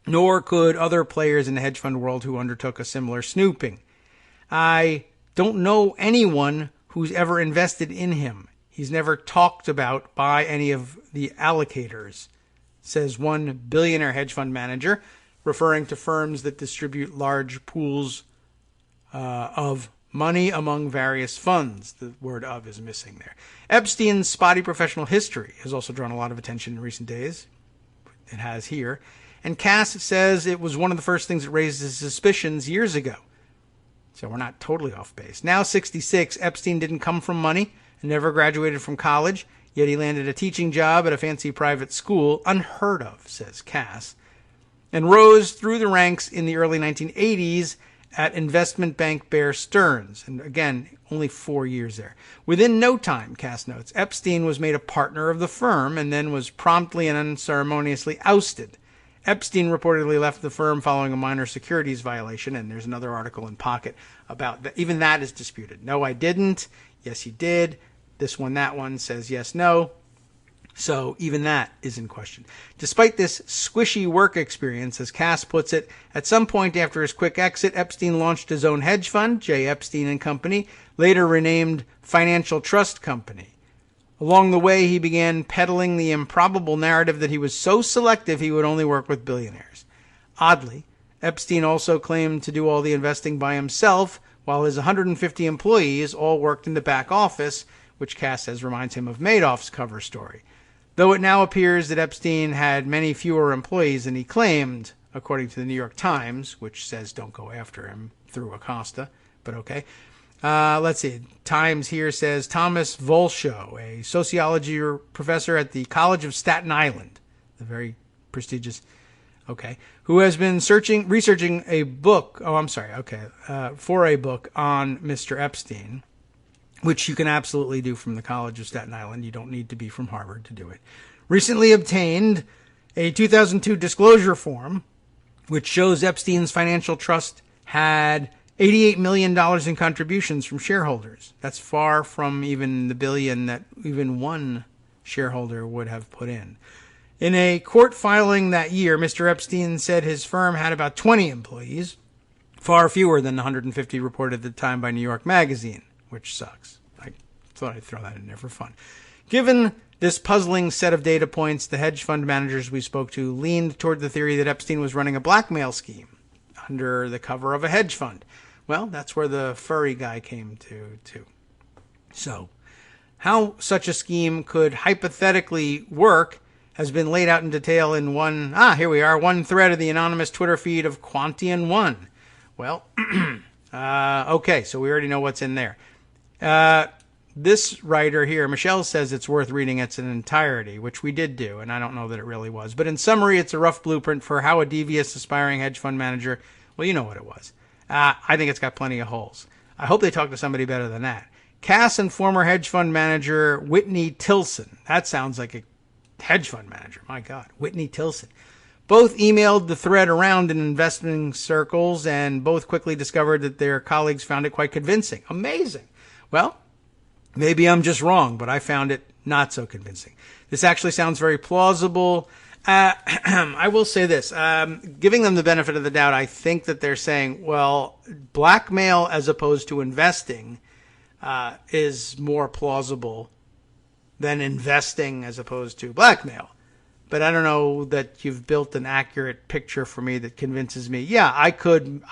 nor could other players in the hedge fund world who undertook a similar snooping. I don't know anyone who's ever invested in him. He's never talked about by any of the allocators, says one billionaire hedge fund manager, referring to firms that distribute large pools of money among various funds. The word "of" is missing there. Epstein's spotty professional history has also drawn a lot of attention in recent days. It has here. And Cass says it was one of the first things that raised his suspicions years ago. So we're not totally off base. Now 66, Epstein didn't come from money and never graduated from college, yet he landed a teaching job at a fancy private school, unheard of, says Cass, and rose through the ranks in the early 1980s at investment bank Bear Stearns. And again, only 4 years there. Within no time, Cass notes, Epstein was made a partner of the firm and then was promptly and unceremoniously ousted. Epstein reportedly left the firm following a minor securities violation, and there's another article in Pocket about that. Even that is disputed. No, I didn't. Yes, you did. This one, that one says yes, no. So even that is in question. Despite this squishy work experience, as Cass puts it, at some point after his quick exit, Epstein launched his own hedge fund, J. Epstein and Company, later renamed Financial Trust Company. Along the way, he began peddling the improbable narrative that he was so selective he would only work with billionaires. Oddly, Epstein also claimed to do all the investing by himself, while his 150 employees all worked in the back office, which Cass says reminds him of Madoff's cover story. Though it now appears that Epstein had many fewer employees than he claimed, according to the New York Times, which says don't go after him through Acosta, but okay. Let's see. Times here says Thomas Volshow, a sociology professor at the College of Staten Island, the very prestigious, who has been researching a book, for a book on Mr. Epstein, which you can absolutely do from the College of Staten Island. You don't need to be from Harvard to do it. Recently obtained a 2002 disclosure form, which shows Epstein's financial trust had $88 million in contributions from shareholders. That's far from even the billion that even one shareholder would have put in. In a court filing that year, Mr. Epstein said his firm had about 20 employees, far fewer than the 150 reported at the time by New York Magazine, which sucks. I thought I'd throw that in there for fun. Given this puzzling set of data points, the hedge fund managers we spoke to leaned toward the theory that Epstein was running a blackmail scheme under the cover of a hedge fund. Well, that's where the furry guy came to, too. So, how such a scheme could hypothetically work has been laid out in detail in one thread of the anonymous Twitter feed of Quantian1. Well, okay, so we already know what's in there. This writer here, Michelle, says it's worth reading its entirety, which we did do, and I don't know that it really was. But in summary, it's a rough blueprint for how a devious, aspiring hedge fund manager, well, you know what it was. I think it's got plenty of holes. I hope they talk to somebody better than that. Cass and former hedge fund manager Whitney Tilson. That sounds like a hedge fund manager. My God, Whitney Tilson. Both emailed the thread around in investing circles, and both quickly discovered that their colleagues found it quite convincing. Amazing. Well, maybe I'm just wrong, but I found it not so convincing. This actually sounds very plausible. I will say this, giving them the benefit of the doubt, I think that they're saying, well, blackmail as opposed to investing is more plausible than investing as opposed to blackmail. But I don't know that you've built an accurate picture for me that convinces me, yeah, I could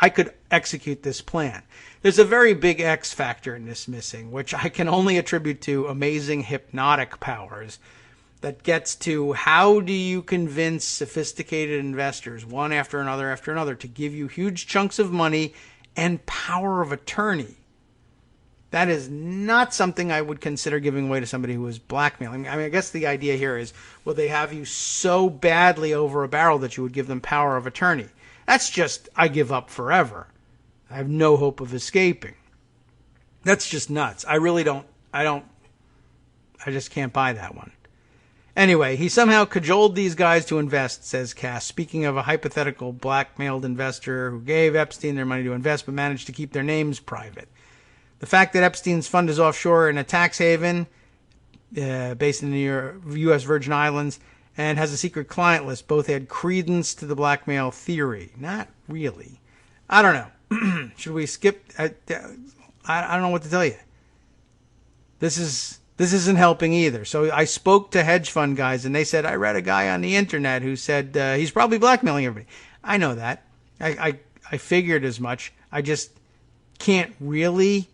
execute this plan. There's a very big X factor in this missing, which I can only attribute to amazing hypnotic powers that gets to how do you convince sophisticated investors, one after another, to give you huge chunks of money and power of attorney. That is not something I would consider giving away to somebody who is blackmailing. I mean, I guess the idea here is, will they have you so badly over a barrel that you would give them power of attorney? That's just, I give up forever. I have no hope of escaping. That's just nuts. I just can't buy that one. Anyway, he somehow cajoled these guys to invest, says Cass, speaking of a hypothetical blackmailed investor who gave Epstein their money to invest but managed to keep their names private. The fact that Epstein's fund is offshore in a tax haven based in the U.S. Virgin Islands and has a secret client list both add credence to the blackmail theory. Not really. I don't know. Should we skip? I don't know what to tell you. This isn't helping either. So I spoke to hedge fund guys, and they said, I read a guy on the internet who said he's probably blackmailing everybody. I know that. I figured as much. I just can't really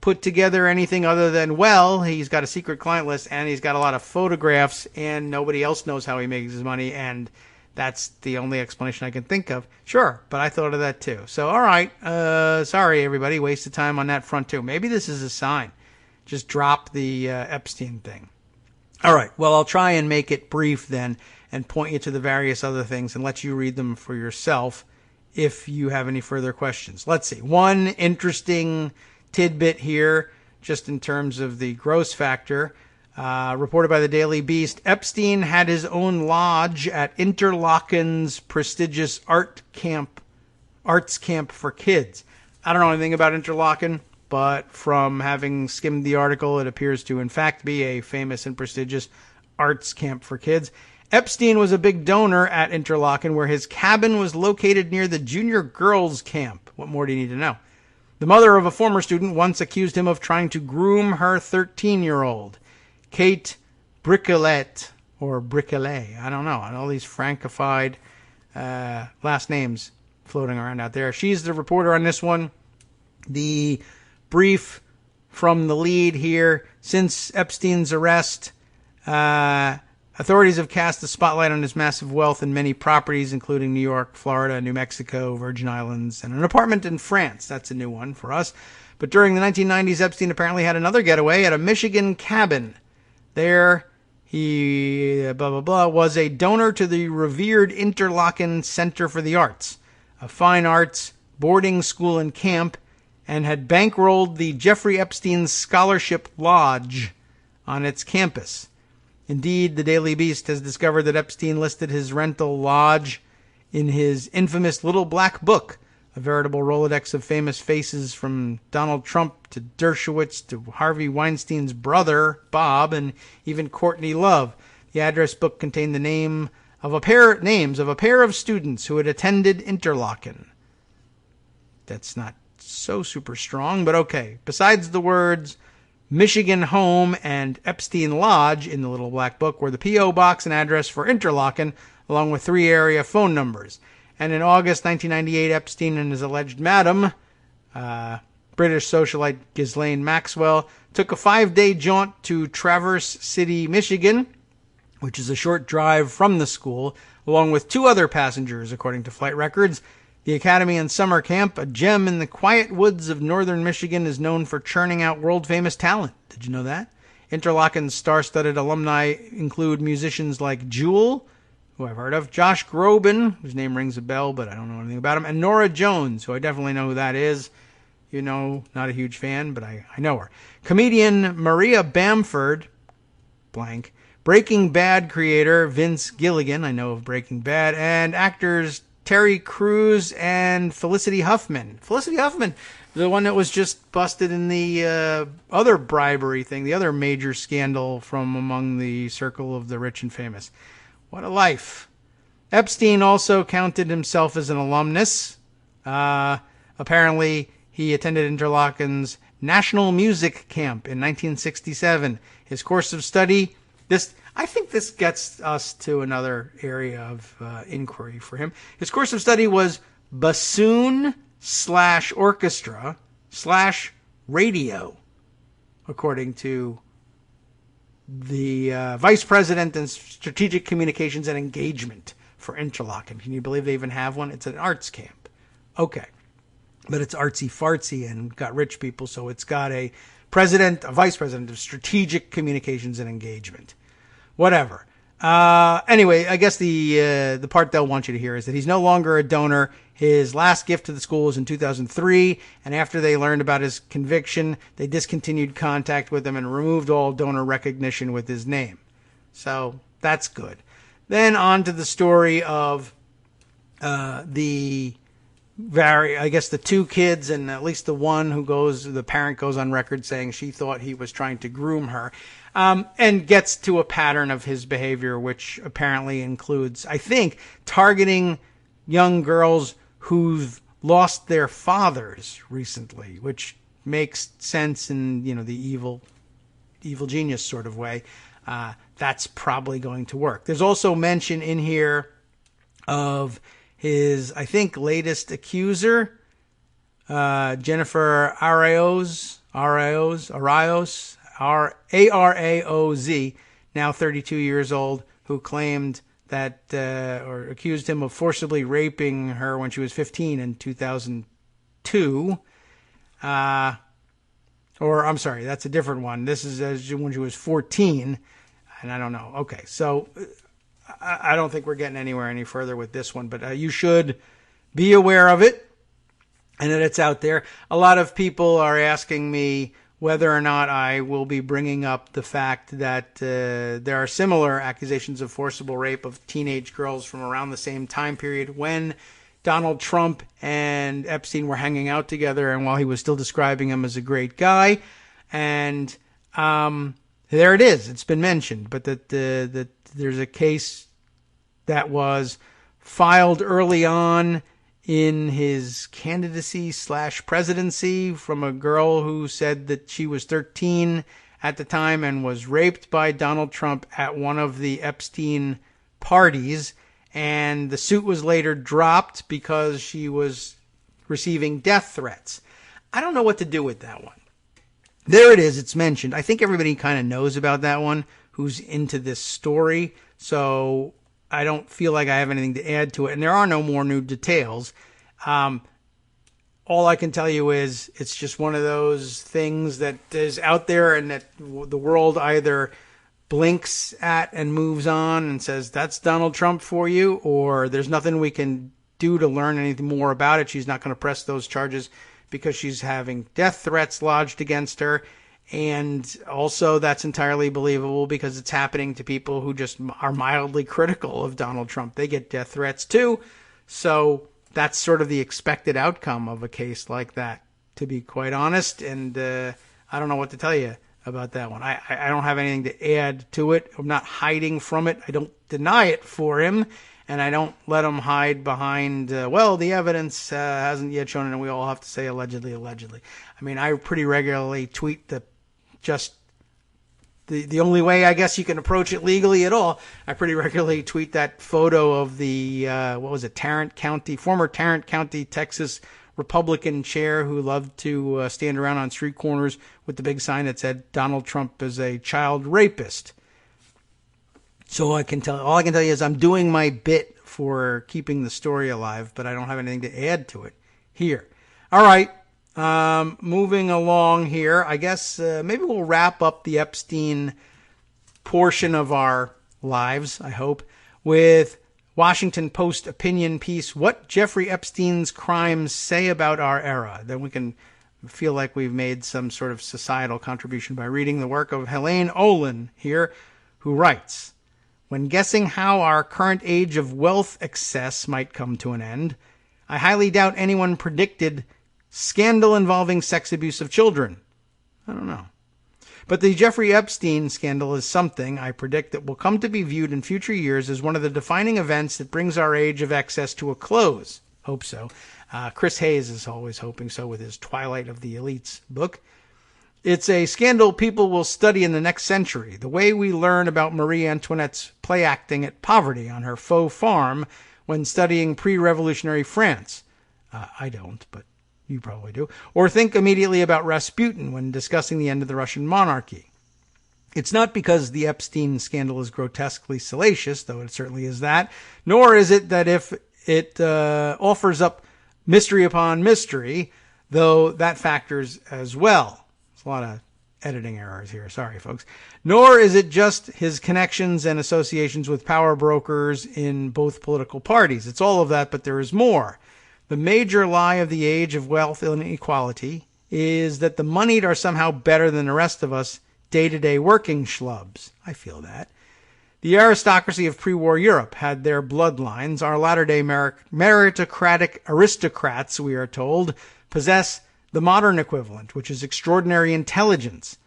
put together anything other than, well, he's got a secret client list, and he's got a lot of photographs, and nobody else knows how he makes his money, and that's the only explanation I can think of. Sure, but I thought of that too. So, all right. Sorry, everybody. Wasted time on that front too. Maybe this is a sign. Just drop the Epstein thing. All right. Well, I'll try and make it brief then and point you to the various other things and let you read them for yourself if you have any further questions. Let's see. One interesting tidbit here, just in terms of the gross factor, reported by the Daily Beast. Epstein had his own lodge at Interlaken's prestigious arts camp for kids. I don't know anything about Interlaken, but from having skimmed the article, it appears to in fact be a famous and prestigious arts camp for kids. Epstein was a big donor at Interlaken, where his cabin was located near the junior girls' camp. What more do you need to know? The mother of a former student once accused him of trying to groom her 13-year-old, Kate Bricolet, or Bricolet. I don't know. All these Frankified last names floating around out there. She's the reporter on this one. The brief from the lead here: since Epstein's arrest, authorities have cast a spotlight on his massive wealth and many properties, including New York, Florida, New Mexico, Virgin Islands, and an apartment in France. That's a new one for us. But during the 1990s, Epstein apparently had another getaway at a Michigan cabin. There, he, was a donor to the revered Interlaken Center for the Arts, a fine arts boarding school and camp, and had bankrolled the Jeffrey Epstein Scholarship Lodge on its campus. Indeed, the Daily Beast has discovered that Epstein listed his rental lodge in his infamous Little Black Book, a veritable Rolodex of famous faces from Donald Trump to Dershowitz to Harvey Weinstein's brother, Bob, and even Courtney Love. The address book contained the names of a pair of students who had attended Interlaken. That's not so super strong, but okay. Besides the words Michigan Home and Epstein Lodge in the Little Black Book were the P.O. box and address for Interlaken, along with 3 area phone numbers. And in August 1998, Epstein and his alleged madam, British socialite Ghislaine Maxwell, took a 5-day jaunt to Traverse City, Michigan, which is a short drive from the school, along with 2 other passengers, according to flight records. The Academy and Summer Camp, a gem in the quiet woods of northern Michigan, is known for churning out world-famous talent. Did you know that? Interlaken's star-studded alumni include musicians like Jewel, who I've heard of, Josh Groban, whose name rings a bell, but I don't know anything about him, and Nora Jones, who I definitely know who that is. You know, not a huge fan, but I know her. Comedian Maria Bamford, blank, Breaking Bad creator Vince Gilligan, I know of Breaking Bad, and actors Terry Crews and Felicity Huffman. Felicity Huffman, the one that was just busted in the other bribery thing, the other major scandal from among the circle of the rich and famous. What a life. Epstein also counted himself as an alumnus. Apparently, he attended Interlaken's National Music Camp in 1967. His course of study, I think this gets us to another area of inquiry for him. His course of study was bassoon/orchestra/radio, according to the vice president in strategic communications and engagement for Interlochen. Can you believe they even have one? It's an arts camp. Okay. But it's artsy-fartsy and got rich people, so it's got a president, a vice president of strategic communications and engagement. Whatever. Anyway, I guess the part they'll want you to hear is that he's no longer a donor. His last gift to the school was in 2003, and after they learned about his conviction, they discontinued contact with him and removed all donor recognition with his name. So that's good. Then on to the story of the two kids, and at least the one the parent goes on record saying she thought he was trying to groom her, and gets to a pattern of his behavior, which apparently includes, I think, targeting young girls who've lost their fathers recently, which makes sense in, the evil genius sort of way. That's probably going to work. There's also mention in here of his, I think, latest accuser, Jennifer Araoz, A-R-A-O-Z, now 32 years old, who claimed that, or accused him of forcibly raping her when she was 15 in 2002. Or, I'm sorry, that's a different one. This is when she was 14, and I don't know. Okay, so I don't think we're getting anywhere any further with this one, but you should be aware of it and that it's out there. A lot of people are asking me whether or not I will be bringing up the fact that there are similar accusations of forcible rape of teenage girls from around the same time period when Donald Trump and Epstein were hanging out together, and while he was still describing him as a great guy. And there it is. It's been mentioned, but that there's a case that was filed early on in his candidacy/presidency from a girl who said that she was 13 at the time and was raped by Donald Trump at one of the Epstein parties. And the suit was later dropped because she was receiving death threats. I don't know what to do with that one. There it is. It's mentioned. I think everybody kind of knows about that one who's into this story. So I don't feel like I have anything to add to it. And there are no more new details. All I can tell you is it's just one of those things that is out there and that the world either blinks at and moves on and says, that's Donald Trump for you, or there's nothing we can do to learn anything more about it. She's not going to press those charges because she's having death threats lodged against her. And also that's entirely believable because it's happening to people who just are mildly critical of Donald Trump. They get death threats too. So that's sort of the expected outcome of a case like that, to be quite honest. And I don't know what to tell you about that one. I don't have anything to add to it. I'm not hiding from it. I don't deny it for him. And I don't let him hide behind, the evidence hasn't yet shown it, and we all have to say allegedly. I mean, I pretty regularly tweet the only way I guess you can approach it legally at all. I pretty regularly tweet that photo of the, former Tarrant County, Texas Republican chair who loved to stand around on street corners with the big sign that said Donald Trump is a child rapist. So all I can tell you is I'm doing my bit for keeping the story alive, but I don't have anything to add to it here. All right. Moving along here, I guess maybe we'll wrap up the Epstein portion of our lives, I hope, with Washington Post opinion piece, What Jeffrey Epstein's Crimes Say About Our Era. Then we can feel like we've made some sort of societal contribution by reading the work of Helene Olin here, who writes, when guessing how our current age of wealth excess might come to an end, I highly doubt anyone predicted scandal involving sex abuse of children. I don't know. But the Jeffrey Epstein scandal is something, I predict, that will come to be viewed in future years as one of the defining events that brings our age of excess to a close. Hope so. Chris Hayes is always hoping so with his Twilight of the Elites book. It's a scandal people will study in the next century, the way we learn about Marie Antoinette's play acting at poverty on her faux farm when studying pre-revolutionary France. I don't, but you probably do. Or think immediately about Rasputin when discussing the end of the Russian monarchy. It's not because the Epstein scandal is grotesquely salacious, though it certainly is that, nor is it that if it offers up mystery upon mystery, though that factors as well. There's a lot of editing errors here. Sorry, folks. Nor is it just his connections and associations with power brokers in both political parties. It's all of that, but there is more. The major lie of the age of wealth inequality is that the moneyed are somehow better than the rest of us day-to-day working schlubs. I feel that. The aristocracy of pre-war Europe had their bloodlines. Our latter-day meritocratic aristocrats, we are told, possess the modern equivalent, which is extraordinary intelligence.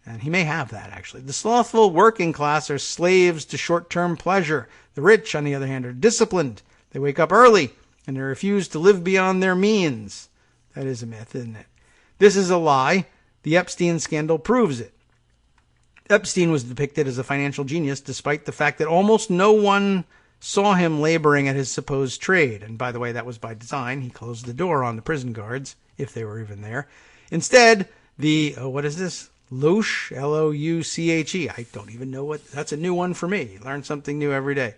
And he may have that, actually. The slothful working class are slaves to short-term pleasure. The rich, on the other hand, are disciplined. They wake up early, and they refuse to live beyond their means. That is a myth, isn't it? This is a lie. The Epstein scandal proves it. Epstein was depicted as a financial genius, despite the fact that almost no one saw him laboring at his supposed trade. And by the way, that was by design. He closed the door on the prison guards, if they were even there. Instead, what is this? Louche, L-O-U-C-H-E. I don't even know what, that's a new one for me. Learn something new every day.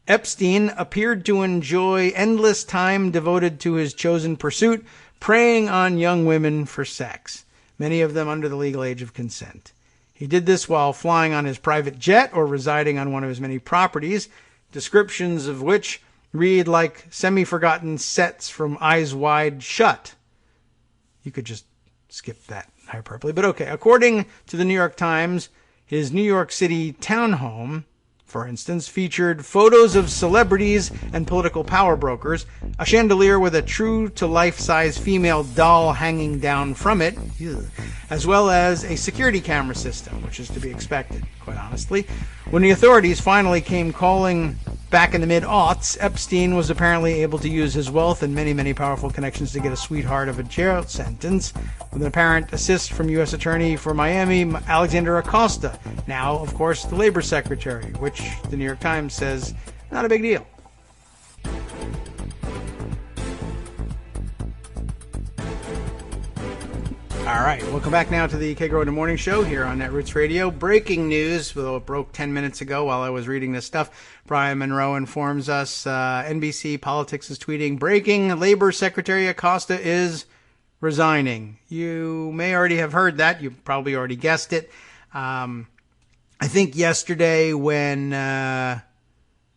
Epstein appeared to enjoy endless time devoted to his chosen pursuit, preying on young women for sex, many of them under the legal age of consent. He did this while flying on his private jet or residing on one of his many properties, descriptions of which read like semi-forgotten sets from Eyes Wide Shut. You could just skip that hyperbole, but okay. According to the New York Times, his New York City townhome, for instance, featured photos of celebrities and political power brokers, a chandelier with a true-to-life size female doll hanging down from it, as well as a security camera system, which is to be expected, quite honestly. When the authorities finally came calling back in the mid-aughts, Epstein was apparently able to use his wealth and many, many powerful connections to get a sweetheart of a jail sentence, with an apparent assist from U.S. Attorney for Miami, Alexander Acosta, now, of course, the Labor Secretary, which the New York Times says, not a big deal. All right, welcome back now to the Kagro in the Morning Show here on Netroots Radio. Breaking news, though it broke 10 minutes ago while I was reading this stuff. Brian Monroe informs us NBC Politics is tweeting, breaking, Labor Secretary Acosta is resigning. You may already have heard that. You probably already guessed it. I think yesterday when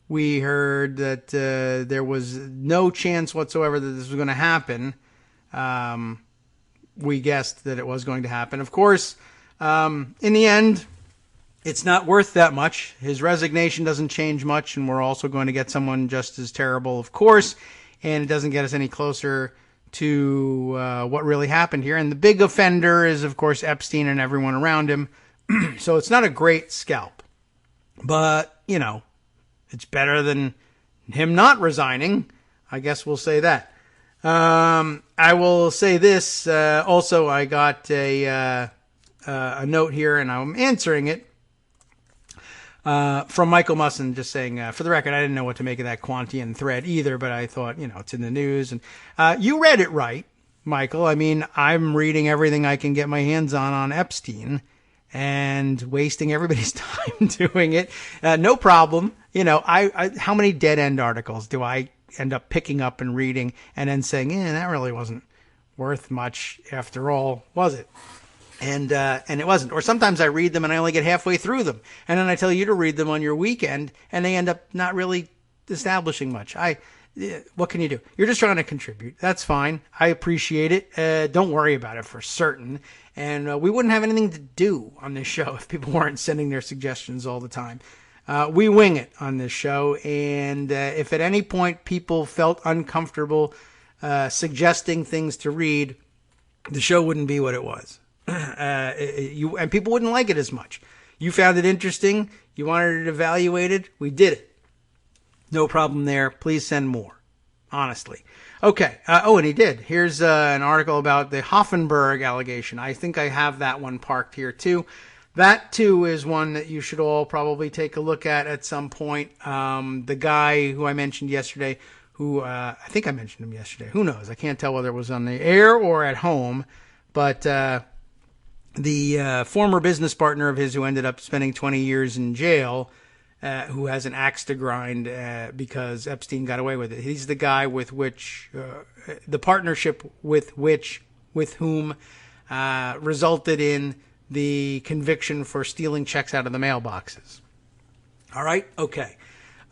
we heard that there was no chance whatsoever that this was going to happen, we guessed that it was going to happen. Of course, in the end, it's not worth that much. His resignation doesn't change much, and we're also going to get someone just as terrible, of course, and it doesn't get us any closer to what really happened here. And the big offender is, of course, Epstein and everyone around him. So it's not a great scalp. But, you know, it's better than him not resigning. I guess we'll say that. I will say this. Also, I got a note here, and I'm answering it from Michael Musson, just saying, for the record, I didn't know what to make of that Quantian thread either, but I thought, you know, it's in the news. And you read it right, Michael. I mean, I'm reading everything I can get my hands on Epstein and wasting everybody's time doing it. No problem. You know, I how many dead end articles do I end up picking up and reading and then saying, that really wasn't worth much after all, was it? And it wasn't. Or sometimes I read them and I only get halfway through them. And then I tell you to read them on your weekend and they end up not really establishing much. What can you do? You're just trying to contribute. That's fine. I appreciate it. Don't worry about it for certain. And we wouldn't have anything to do on this show if people weren't sending their suggestions all the time. We wing it on this show, and if at any point people felt uncomfortable suggesting things to read, the show wouldn't be what it was. And people wouldn't like it as much. You found it interesting. You wanted it evaluated. We did it. No problem there. Please send more. Honestly. Okay. And he did. Here's an article about the Hoffenberg allegation. I think I have that one parked here too. That, too, is one that you should all probably take a look at some point. The guy who I mentioned yesterday, who I think I mentioned him yesterday. Who knows? I can't tell whether it was on the air or at home. But the former business partner of his who ended up spending 20 years in jail, who has an axe to grind because Epstein got away with it. He's the guy with which, the partnership with whom resulted in the conviction for stealing checks out of the mailboxes. All right? Okay.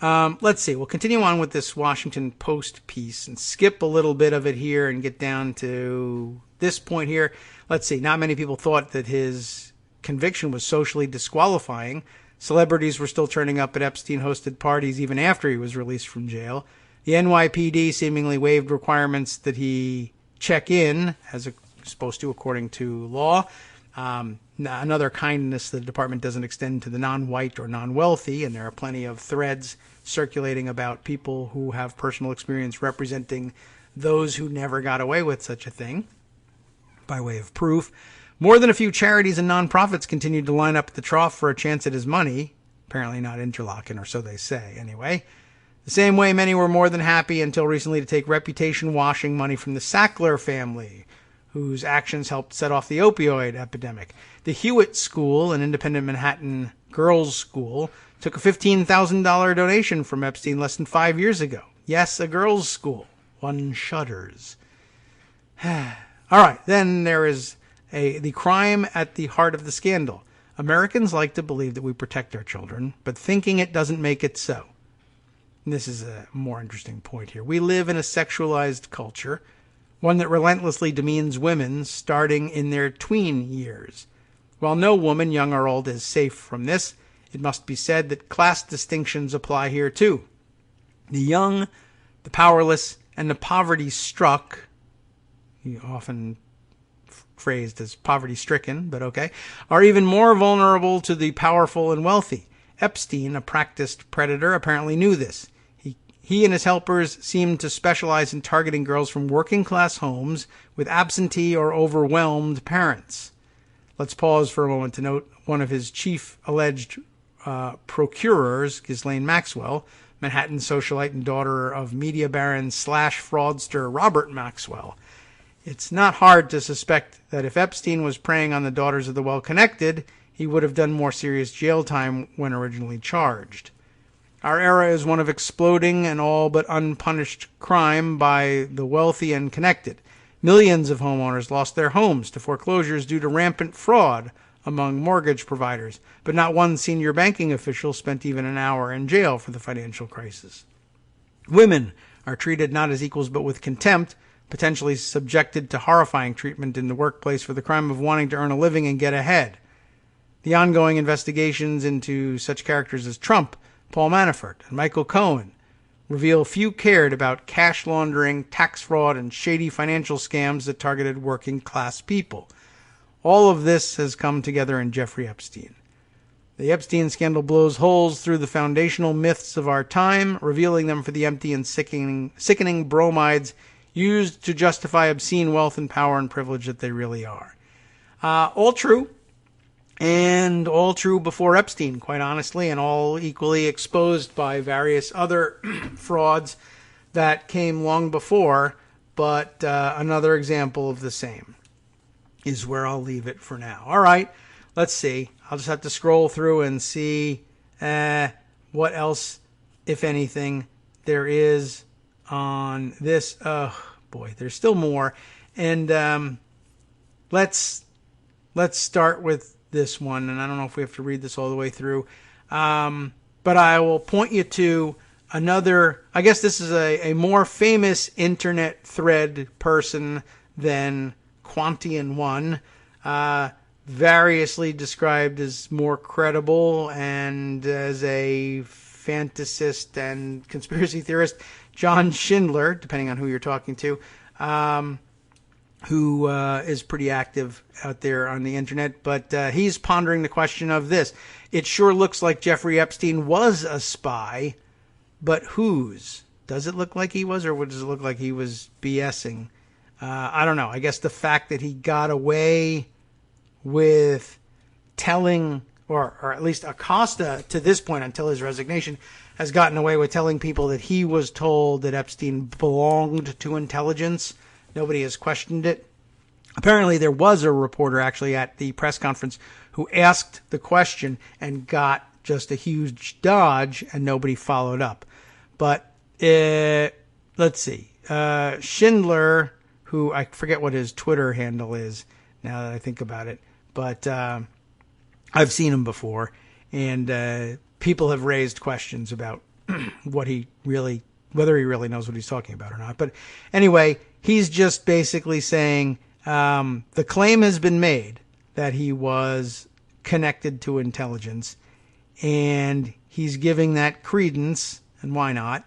Let's see. We'll continue on with this Washington Post piece and skip a little bit of it here and get down to this point here. Let's see. Not many people thought that his conviction was socially disqualifying. Celebrities were still turning up at Epstein-hosted parties even after he was released from jail. The NYPD seemingly waived requirements that he check in, as supposed to according to law. Another kindness the department doesn't extend to the non-white or non-wealthy, and there are plenty of threads circulating about people who have personal experience representing those who never got away with such a thing. By way of proof, more than a few charities and nonprofits continued to line up at the trough for a chance at his money. Apparently not Interlochen, or so they say, anyway. The same way many were more than happy until recently to take reputation washing money from the Sackler family, whose actions helped set off the opioid epidemic. The Hewitt School, an independent Manhattan girls' school, took a $15,000 donation from Epstein less than 5 years ago. Yes, a girls' school. One shudders. All right, then there is the crime at the heart of the scandal. Americans like to believe that we protect our children, but thinking it doesn't make it so. And this is a more interesting point here. We live in a sexualized culture, one that relentlessly demeans women starting in their tween years. While no woman, young or old, is safe from this, it must be said that class distinctions apply here too. The young, the powerless, and the poverty-struck, often phrased as poverty-stricken, but okay, are even more vulnerable to the powerful and wealthy. Epstein, a practiced predator, apparently knew this. He and his helpers seemed to specialize in targeting girls from working-class homes with absentee or overwhelmed parents. Let's pause for a moment to note one of his chief alleged procurers, Ghislaine Maxwell, Manhattan socialite and daughter of media baron / fraudster Robert Maxwell. It's not hard to suspect that if Epstein was preying on the daughters of the well-connected, he would have done more serious jail time when originally charged. Our era is one of exploding and all but unpunished crime by the wealthy and connected. Millions of homeowners lost their homes to foreclosures due to rampant fraud among mortgage providers, but not one senior banking official spent even an hour in jail for the financial crisis. Women are treated not as equals but with contempt, potentially subjected to horrifying treatment in the workplace for the crime of wanting to earn a living and get ahead. The ongoing investigations into such characters as Trump, Paul Manafort, and Michael Cohen reveal few cared about cash laundering, tax fraud, and shady financial scams that targeted working-class people. All of this has come together in Jeffrey Epstein. The Epstein scandal blows holes through the foundational myths of our time, revealing them for the empty and sickening bromides used to justify obscene wealth and power and privilege that they really are. All true. And all true before Epstein, quite honestly, and all equally exposed by various other frauds that came long before, but another example of the same is where I'll leave it for now. All right, let's see. I'll just have to scroll through and see what else, if anything, there is on this. Oh, boy, there's still more. And let's start with this one, and I don't know if we have to read this all the way through, but I will point you to another. I guess this is a more famous internet thread person than Quantian One, variously described as more credible and as a fantasist and conspiracy theorist, John Schindler, depending on who you're talking to, who is pretty active out there on the internet, but he's pondering the question of this. It sure looks like Jeffrey Epstein was a spy, but whose? Does it look like he was, or does it look like he was BSing? I don't know. I guess the fact that he got away with telling, or at least Acosta to this point until his resignation, has gotten away with telling people that he was told that Epstein belonged to intelligence. Nobody has questioned it. Apparently there was a reporter actually at the press conference who asked the question and got just a huge dodge, and nobody followed up. But let's see. Schindler, who I forget what his Twitter handle is now that I think about it, but I've seen him before, and people have raised questions about whether he really knows what he's talking about or not. But anyway, he's just basically saying the claim has been made that he was connected to intelligence, and he's giving that credence, and why not,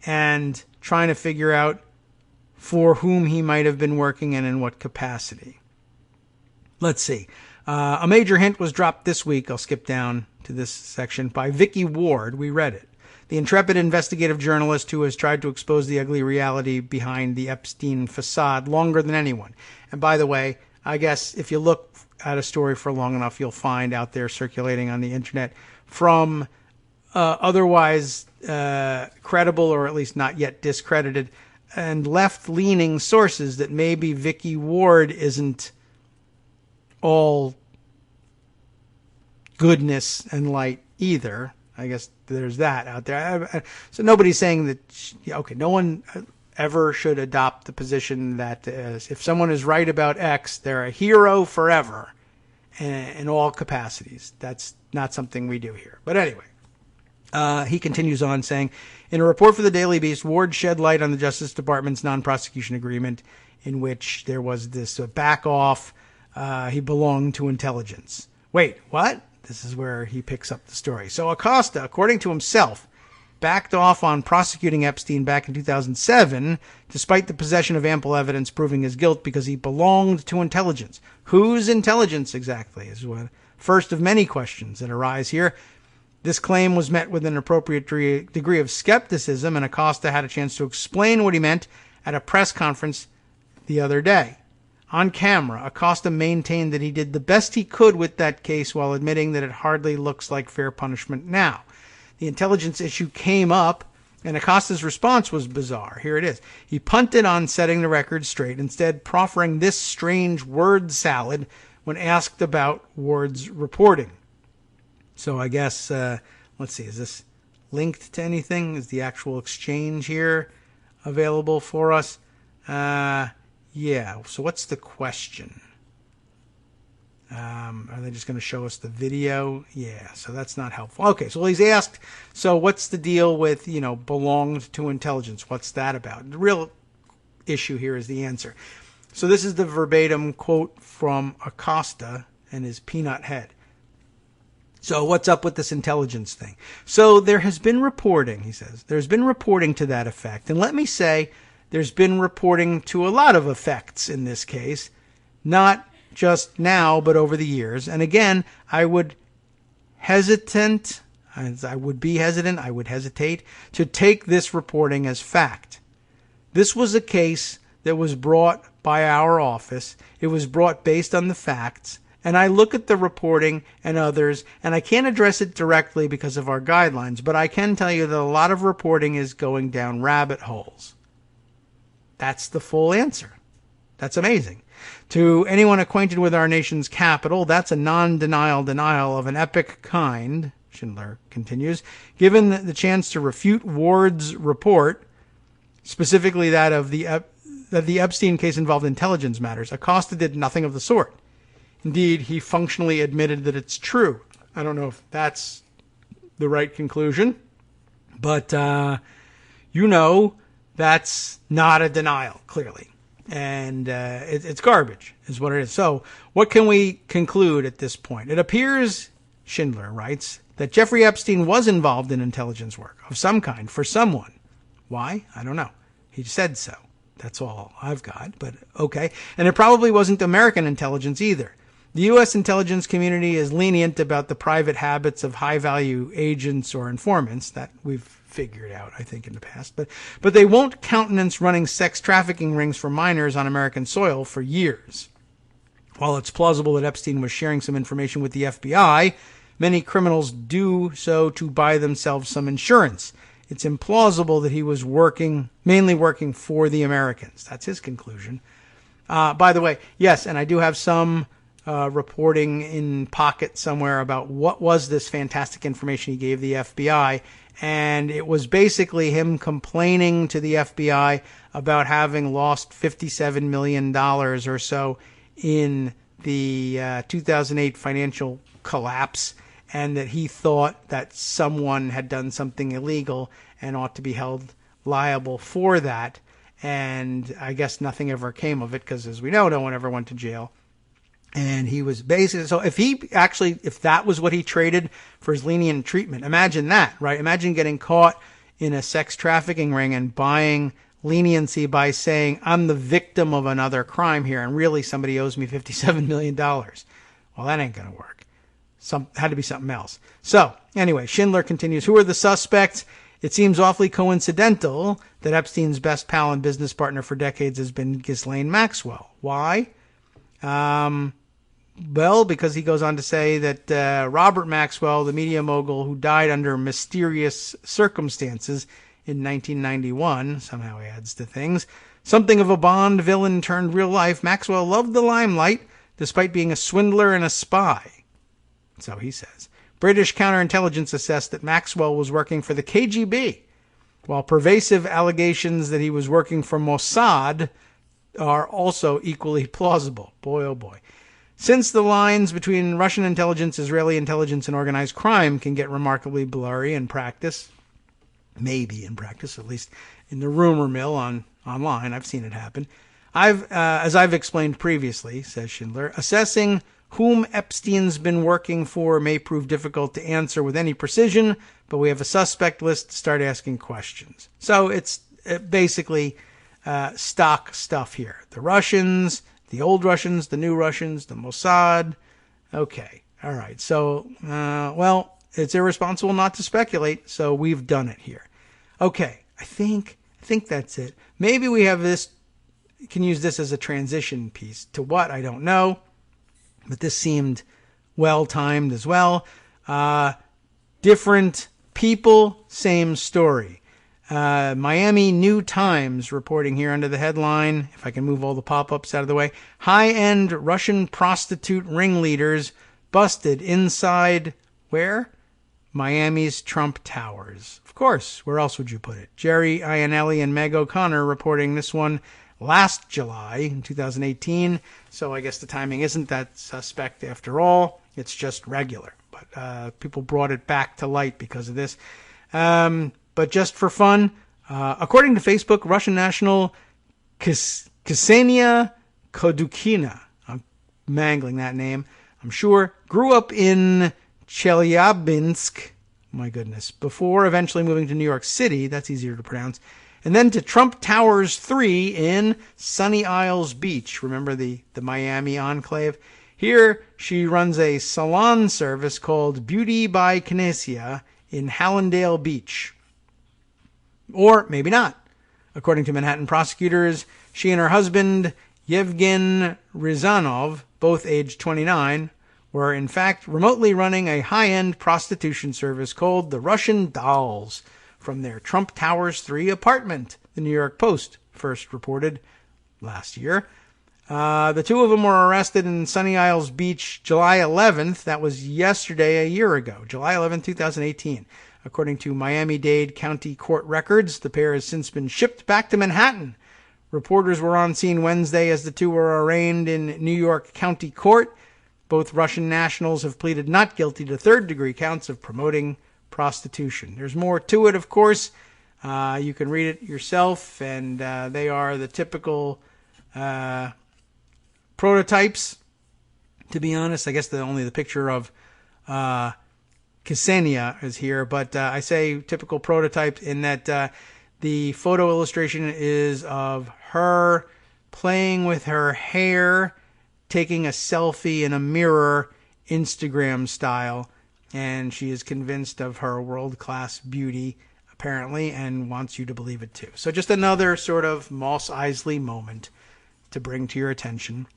and trying to figure out for whom he might have been working and in what capacity. Let's see. A major hint was dropped this week. I'll skip down to this section by Vicky Ward. We read it. The intrepid investigative journalist who has tried to expose the ugly reality behind the Epstein facade longer than anyone. And by the way, I guess if you look at a story for long enough, you'll find out there circulating on the internet from otherwise credible, or at least not yet discredited, and left-leaning sources that maybe Vicky Ward isn't all goodness and light either. I guess there's that out there. So nobody's saying that, no one ever should adopt the position that if someone is right about X, they're a hero forever in all capacities. That's not something we do here. But anyway, he continues on saying, in a report for the Daily Beast, Ward shed light on the Justice Department's non-prosecution agreement in which there was this back off. He belonged to intelligence. Wait, what? This is where he picks up the story. So Acosta, according to himself, backed off on prosecuting Epstein back in 2007, despite the possession of ample evidence proving his guilt, because he belonged to intelligence. Whose intelligence exactly is one first of many questions that arise here. This claim was met with an appropriate degree of skepticism, and Acosta had a chance to explain what he meant at a press conference the other day. On camera, Acosta maintained that he did the best he could with that case while admitting that it hardly looks like fair punishment now. The intelligence issue came up, and Acosta's response was bizarre. Here it is. He punted on setting the record straight, instead proffering this strange word salad when asked about Ward's reporting. So I guess, let's see, is this linked to anything? Is the actual exchange here available for us? Yeah, so what's the question? Are they just going to show us the video? Yeah, so that's not helpful. Okay, so he's asked, so what's the deal with, belonged to intelligence? What's that about? The real issue here is the answer. So this is the verbatim quote from Acosta and his peanut head. So what's up with this intelligence thing? So there has been reporting, he says. There's been reporting to that effect. And let me say, there's been reporting to a lot of effects in this case, not just now, but over the years. And again, I would hesitate to take this reporting as fact. This was a case that was brought by our office. It was brought based on the facts. And I look at the reporting and others, and I can't address it directly because of our guidelines, but I can tell you that a lot of reporting is going down rabbit holes. That's the full answer. That's amazing. To anyone acquainted with our nation's capital, that's a non-denial denial of an epic kind, Schindler continues. Given the chance to refute Ward's report, specifically that the Epstein case involved intelligence matters, Acosta did nothing of the sort. Indeed, he functionally admitted that it's true. I don't know if that's the right conclusion, but that's not a denial, clearly. And it's garbage, is what it is. So what can we conclude at this point? It appears, Schindler writes, that Jeffrey Epstein was involved in intelligence work of some kind for someone. Why? I don't know. He said so. That's all I've got, but okay. And it probably wasn't American intelligence either. The U.S. intelligence community is lenient about the private habits of high-value agents or informants. That we've figured out, I think, in the past. But they won't countenance running sex trafficking rings for minors on American soil for years. While it's plausible that Epstein was sharing some information with the FBI, many criminals do so to buy themselves some insurance. It's implausible that he was mainly working for the Americans. That's his conclusion. By the way, yes, and I do have some reporting in pocket somewhere about what was this fantastic information he gave the FBI. And it was basically him complaining to the FBI about having lost $57 million or so in the 2008 financial collapse, and that he thought that someone had done something illegal and ought to be held liable for that. And I guess nothing ever came of it because, as we know, no one ever went to jail. And he was basically, so if that was what he traded for his lenient treatment, imagine that, right? Imagine getting caught in a sex trafficking ring and buying leniency by saying, I'm the victim of another crime here, and really somebody owes me $57 million. Well, that ain't going to work. Had to be something else. So, anyway, Schindler continues, who are the suspects? It seems awfully coincidental that Epstein's best pal and business partner for decades has been Ghislaine Maxwell. Why? Well, because he goes on to say that Robert Maxwell, the media mogul who died under mysterious circumstances in 1991, somehow adds to things, something of a Bond villain turned real life, Maxwell loved the limelight despite being a swindler and a spy. So he says. British counterintelligence assessed that Maxwell was working for the KGB, while pervasive allegations that he was working for Mossad are also equally plausible. Boy, oh boy. Since the lines between Russian intelligence, Israeli intelligence, and organized crime can get remarkably blurry in practice, maybe in practice, at least in the rumor mill online, I've seen it happen. As I've explained previously, says Schindler, assessing whom Epstein's been working for may prove difficult to answer with any precision, but we have a suspect list to start asking questions. So it's basically stock stuff here. The Russians, the old Russians, the new Russians, the Mossad. Okay. All right. So, well, it's irresponsible not to speculate, so we've done it here. Okay. I think that's it. Maybe we have this, can use this as a transition piece. To what? I don't know. But this seemed well-timed as well. Different people, same story. Miami New Times reporting here under the headline, if I can move all the pop-ups out of the way, high-end Russian prostitute ringleaders busted inside, where? Miami's Trump Towers. Of course, where else would you put it? Jerry Ionelli and Meg O'Connor reporting this one last July in 2018. So I guess the timing isn't that suspect after all. It's just regular. But people brought it back to light because of this. But just for fun, according to Facebook, Russian national Ksenia Kodukina, I'm mangling that name, I'm sure, grew up in Chelyabinsk, my goodness, before eventually moving to New York City, that's easier to pronounce, and then to Trump Towers 3 in Sunny Isles Beach. Remember the Miami enclave? Here, she runs a salon service called Beauty by Kinesia in Hallandale Beach. Or maybe not. According to Manhattan prosecutors, she and her husband, Yevgen Rizanov, both aged 29, were in fact remotely running a high-end prostitution service called the Russian Dolls from their Trump Towers 3 apartment, the New York Post first reported last year. The two of them were arrested in Sunny Isles Beach July 11th. That was yesterday, a year ago, July 11th, 2018. According to Miami-Dade County Court records, the pair has since been shipped back to Manhattan. Reporters were on scene Wednesday as the two were arraigned in New York County Court. Both Russian nationals have pleaded not guilty to third-degree counts of promoting prostitution. There's more to it, of course. You can read it yourself, and they are the typical prototypes. To be honest, I guess only the picture of Ksenia is here, but I say typical prototype in that the photo illustration is of her playing with her hair, taking a selfie in a mirror, Instagram style, and she is convinced of her world-class beauty, apparently, and wants you to believe it too. So just another sort of Moss Isley moment to bring to your attention.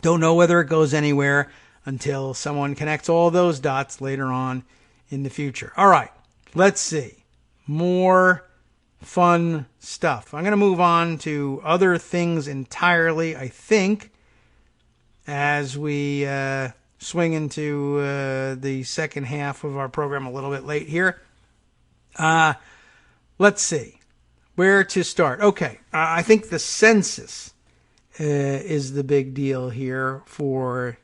Don't know whether it goes anywhere until someone connects all those dots later on in the future. All right, let's see. More fun stuff. I'm going to move on to other things entirely, I think, as we swing into the second half of our program a little bit late here. Let's see where to start. Okay, I think the census is the big deal here for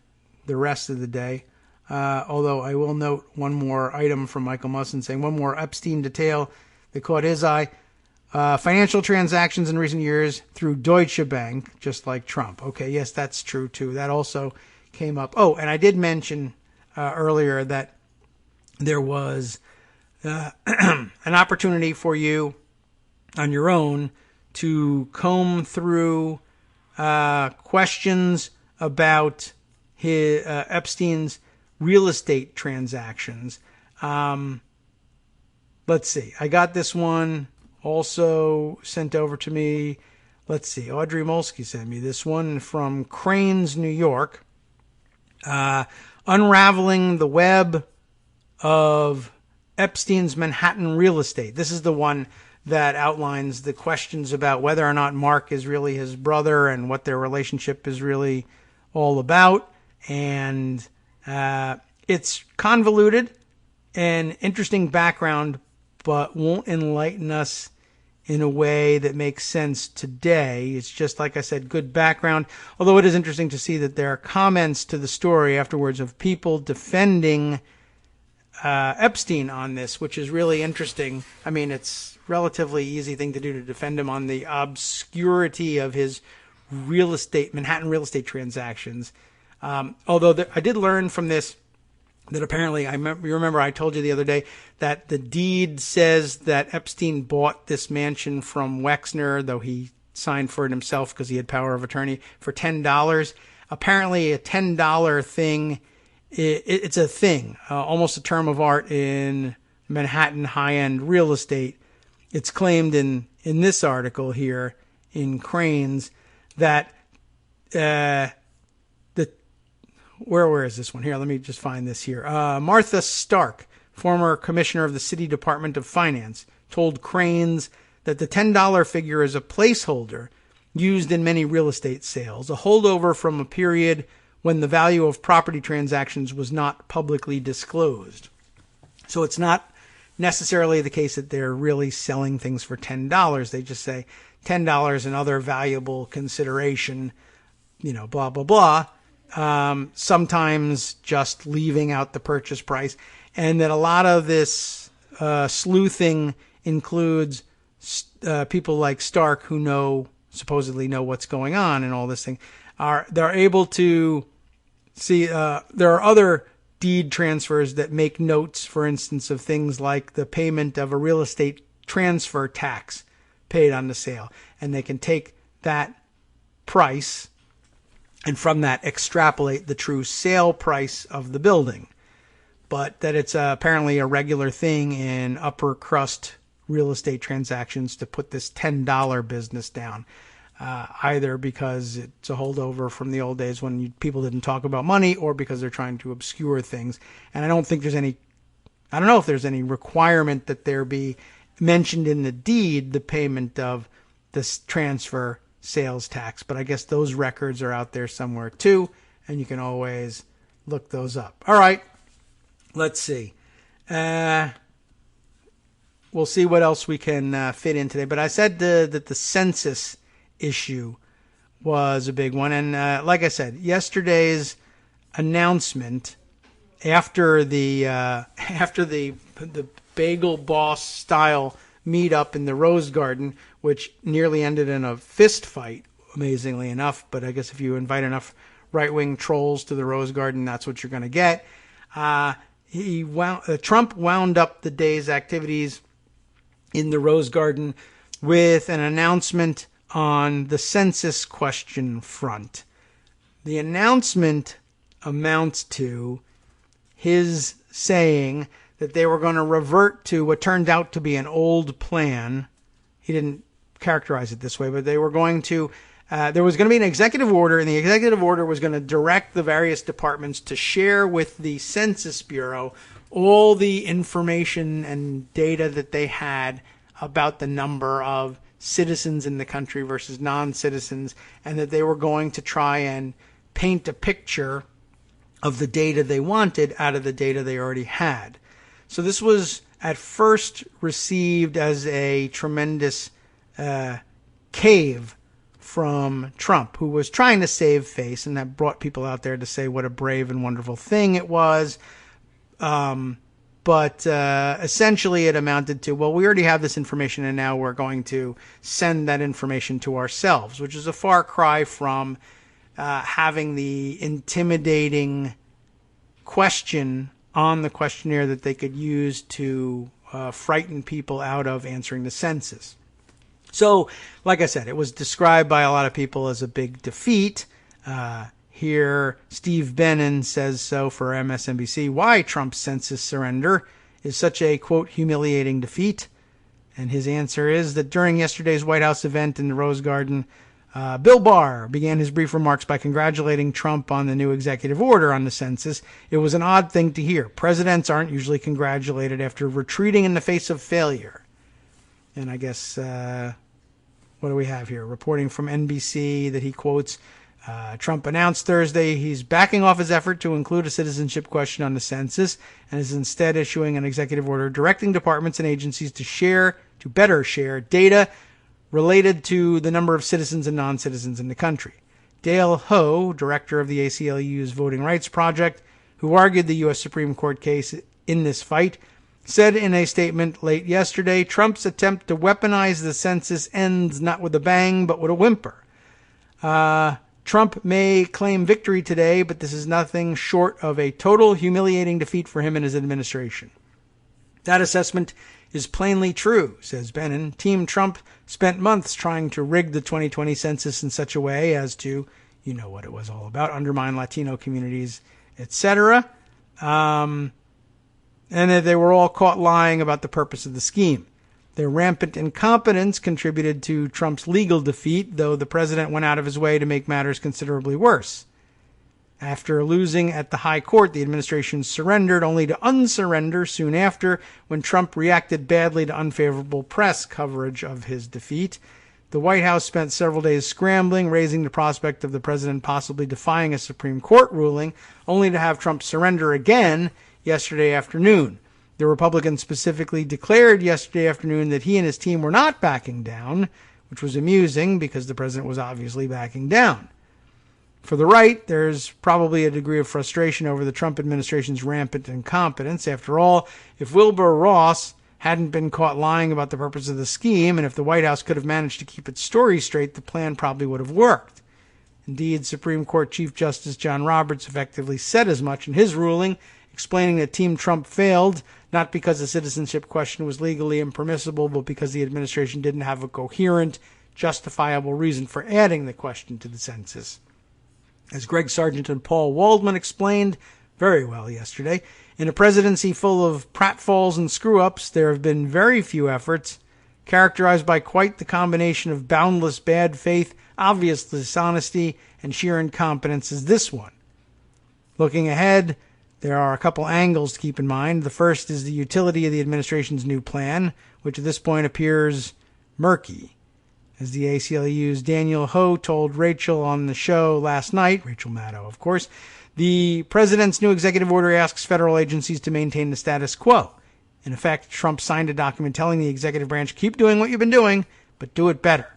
the rest of the day. Although I will note one more item from Michael Musson saying one more Epstein detail that caught his eye. Financial transactions in recent years through Deutsche Bank, just like Trump. Okay, yes, that's true too. That also came up. Oh, and I did mention earlier that there was an opportunity for you on your own to comb through questions about his Epstein's real estate transactions. Let's see. I got this one also sent over to me. Let's see. Audrey Molsky sent me this one from Cranes, New York. Unraveling the web of Epstein's Manhattan real estate. This is the one that outlines the questions about whether or not Mark is really his brother and what their relationship is really all about. And it's convoluted and interesting background, but won't enlighten us in a way that makes sense today. It's just, like I said, good background. Although it is interesting to see that there are comments to the story afterwards of people defending Epstein on this, which is really interesting. I mean, it's relatively easy thing to do to defend him on the obscurity of his real estate, Manhattan real estate transactions. Although I did learn from this that apparently, you remember I told you the other day that the deed says that Epstein bought this mansion from Wexner, though he signed for it himself because he had power of attorney, for $10. Apparently a $10 thing, it's a thing, almost a term of art in Manhattan high-end real estate. It's claimed in this article here in Cranes that where is this one? Here, let me just find this here. Martha Stark, former commissioner of the City Department of Finance, told Cranes that the $10 figure is a placeholder used in many real estate sales, a holdover from a period when the value of property transactions was not publicly disclosed. So it's not necessarily the case that they're really selling things for $10. They just say $10 and other valuable consideration, blah, blah, blah. Sometimes just leaving out the purchase price. And that a lot of this sleuthing includes people like Stark who supposedly know what's going on and all this thing. They're able to see there are other deed transfers that make notes, for instance, of things like the payment of a real estate transfer tax paid on the sale. And they can take that price and from that extrapolate the true sale price of the building. But that it's apparently a regular thing in upper crust real estate transactions to put this $10 business down, either because it's a holdover from the old days when people didn't talk about money, or because they're trying to obscure things. And I don't know if there's any requirement that there be mentioned in the deed the payment of this transfer sales tax, but I guess those records are out there somewhere too, and you can always look those up. All right, let's see. We'll see what else we can fit in today. But I said that the census issue was a big one, and like I said, yesterday's announcement after the Bagel Boss style meetup in the Rose Garden, which nearly ended in a fist fight, amazingly enough. But I guess if you invite enough right-wing trolls to the Rose Garden, that's what you're going to get. Trump wound up the day's activities in the Rose Garden with an announcement on the census question front. The announcement amounts to his saying that they were going to revert to what turned out to be an old plan. He didn't characterize it this way, but they were going to, there was going to be an executive order, and the executive order was going to direct the various departments to share with the Census Bureau all the information and data that they had about the number of citizens in the country versus non-citizens, and that they were going to try and paint a picture of the data they wanted out of the data they already had. So this was at first received as a tremendous cave from Trump, who was trying to save face, and that brought people out there to say what a brave and wonderful thing it was. But essentially it amounted to, well, we already have this information and now we're going to send that information to ourselves, which is a far cry from having the intimidating question on the questionnaire that they could use to frighten people out of answering the census. So, like I said, it was described by a lot of people as a big defeat. Here, Steve Bannon says so for MSNBC, why Trump's census surrender is such a, quote, humiliating defeat. And his answer is that during yesterday's White House event in the Rose Garden, Bill Barr began his brief remarks by congratulating Trump on the new executive order on the census. It was an odd thing to hear. Presidents aren't usually congratulated after retreating in the face of failure. And I guess, what do we have here? Reporting from NBC that he quotes, Trump announced Thursday he's backing off his effort to include a citizenship question on the census and is instead issuing an executive order directing departments and agencies to better share data related to the number of citizens and non-citizens in the country. Dale Ho, director of the ACLU's Voting Rights Project, who argued the U.S. Supreme Court case in this fight, said in a statement late yesterday, Trump's attempt to weaponize the census ends not with a bang, but with a whimper. Trump may claim victory today, but this is nothing short of a total humiliating defeat for him and his administration. That assessment is plainly true, says Bannon. Team Trump spent months trying to rig the 2020 census in such a way as to, you know what it was all about, undermine Latino communities, etc. And that they were all caught lying about the purpose of the scheme. Their rampant incompetence contributed to Trump's legal defeat, though the president went out of his way to make matters considerably worse. After losing at the high court, the administration surrendered, only to unsurrender soon after when Trump reacted badly to unfavorable press coverage of his defeat. The White House spent several days scrambling, raising the prospect of the president possibly defying a Supreme Court ruling, only to have Trump surrender again yesterday afternoon. The Republicans specifically declared yesterday afternoon that he and his team were not backing down, which was amusing because the president was obviously backing down. For the right, there's probably a degree of frustration over the Trump administration's rampant incompetence. After all, if Wilbur Ross hadn't been caught lying about the purpose of the scheme, and if the White House could have managed to keep its story straight, the plan probably would have worked. Indeed, Supreme Court Chief Justice John Roberts effectively said as much in his ruling, explaining that Team Trump failed, not because the citizenship question was legally impermissible, but because the administration didn't have a coherent, justifiable reason for adding the question to the census. As Greg Sargent and Paul Waldman explained very well yesterday, in a presidency full of pratfalls and screw-ups, there have been very few efforts characterized by quite the combination of boundless bad faith, obvious dishonesty, and sheer incompetence as this one. Looking ahead, there are a couple angles to keep in mind. The first is the utility of the administration's new plan, which at this point appears murky. As the ACLU's Daniel Ho told Rachel on the show last night, Rachel Maddow, of course, the president's new executive order asks federal agencies to maintain the status quo. In effect, Trump signed a document telling the executive branch, keep doing what you've been doing, but do it better.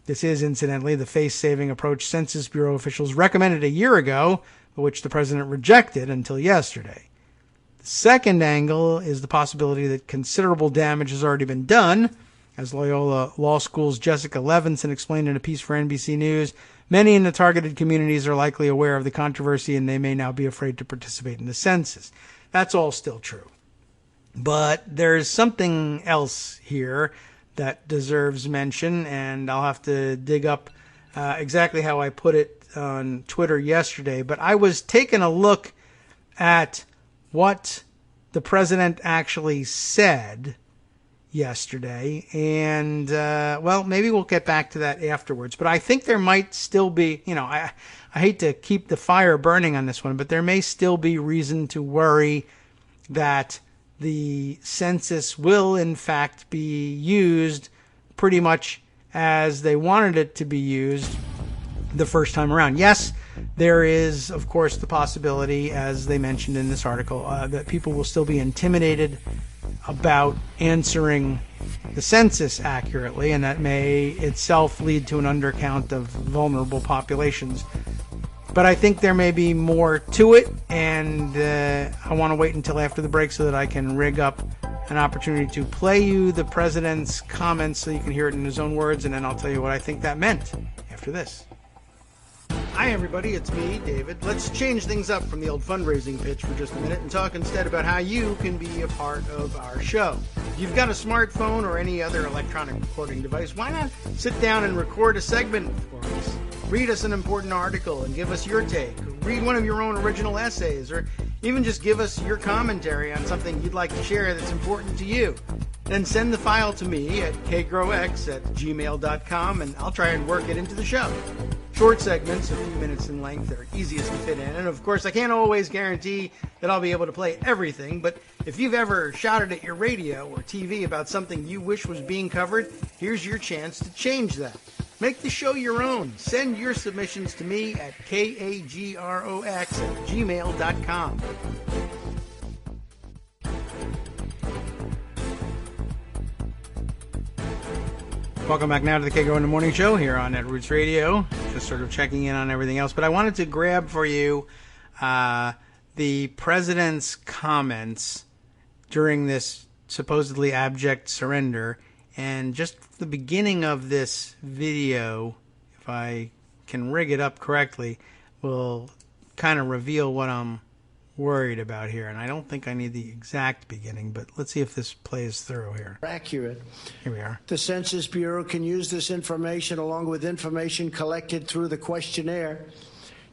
This is, incidentally, the face-saving approach Census Bureau officials recommended a year ago, but which the president rejected until yesterday. The second angle is the possibility that considerable damage has already been done. As Loyola Law School's Jessica Levinson explained in a piece for NBC News, many in the targeted communities are likely aware of the controversy and they may now be afraid to participate in the census. That's all still true. But there's something else here that deserves mention, and I'll have to dig up exactly how I put it on Twitter yesterday. But I was taking a look at what the president actually said yesterday, and well, maybe we'll get back to that afterwards, but I think there might still be, I hate to keep the fire burning on this one, but there may still be reason to worry that the census will, in fact, be used pretty much as they wanted it to be used the first time around. Yes, there is, of course, the possibility, as they mentioned in this article, that people will still be intimidated about answering the census accurately, and that may itself lead to an undercount of vulnerable populations. But I think there may be more to it, and I want to wait until after the break so that I can rig up an opportunity to play you the president's comments so you can hear it in his own words, and then I'll tell you what I think that meant after this. Hi everybody, it's me, David. Let's change things up from the old fundraising pitch for just a minute and talk instead about how you can be a part of our show. If you've got a smartphone or any other electronic recording device, why not sit down and record a segment for us? Read us an important article and give us your take. Read one of your own original essays, or even just give us your commentary on something you'd like to share that's important to you. Then send the file to me at kagrox@gmail.com, and I'll try and work it into the show. Short segments, a few minutes in length, are easiest to fit in. And of course, I can't always guarantee that I'll be able to play everything, but if you've ever shouted at your radio or TV about something you wish was being covered, here's your chance to change that. Make the show your own. Send your submissions to me at kagrox@gmail.com. Welcome back now to the Kagro in the Morning Show here on Netroots Radio. Just sort of checking in on everything else. But I wanted to grab for you the president's comments during this supposedly abject surrender. And just the beginning of this video, if I can rig it up correctly, will kind of reveal what I'm worried about here. And I don't think I need the exact beginning, but let's see if this plays through here. Accurate. Here we are. The Census Bureau can use this information along with information collected through the questionnaire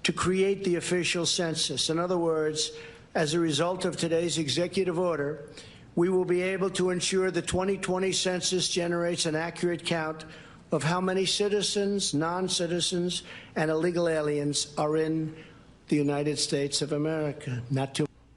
to create the official census. In other words, as a result of today's executive order, we will be able to ensure the 2020 census generates an accurate count of how many citizens, non-citizens, and illegal aliens are in the United States of America.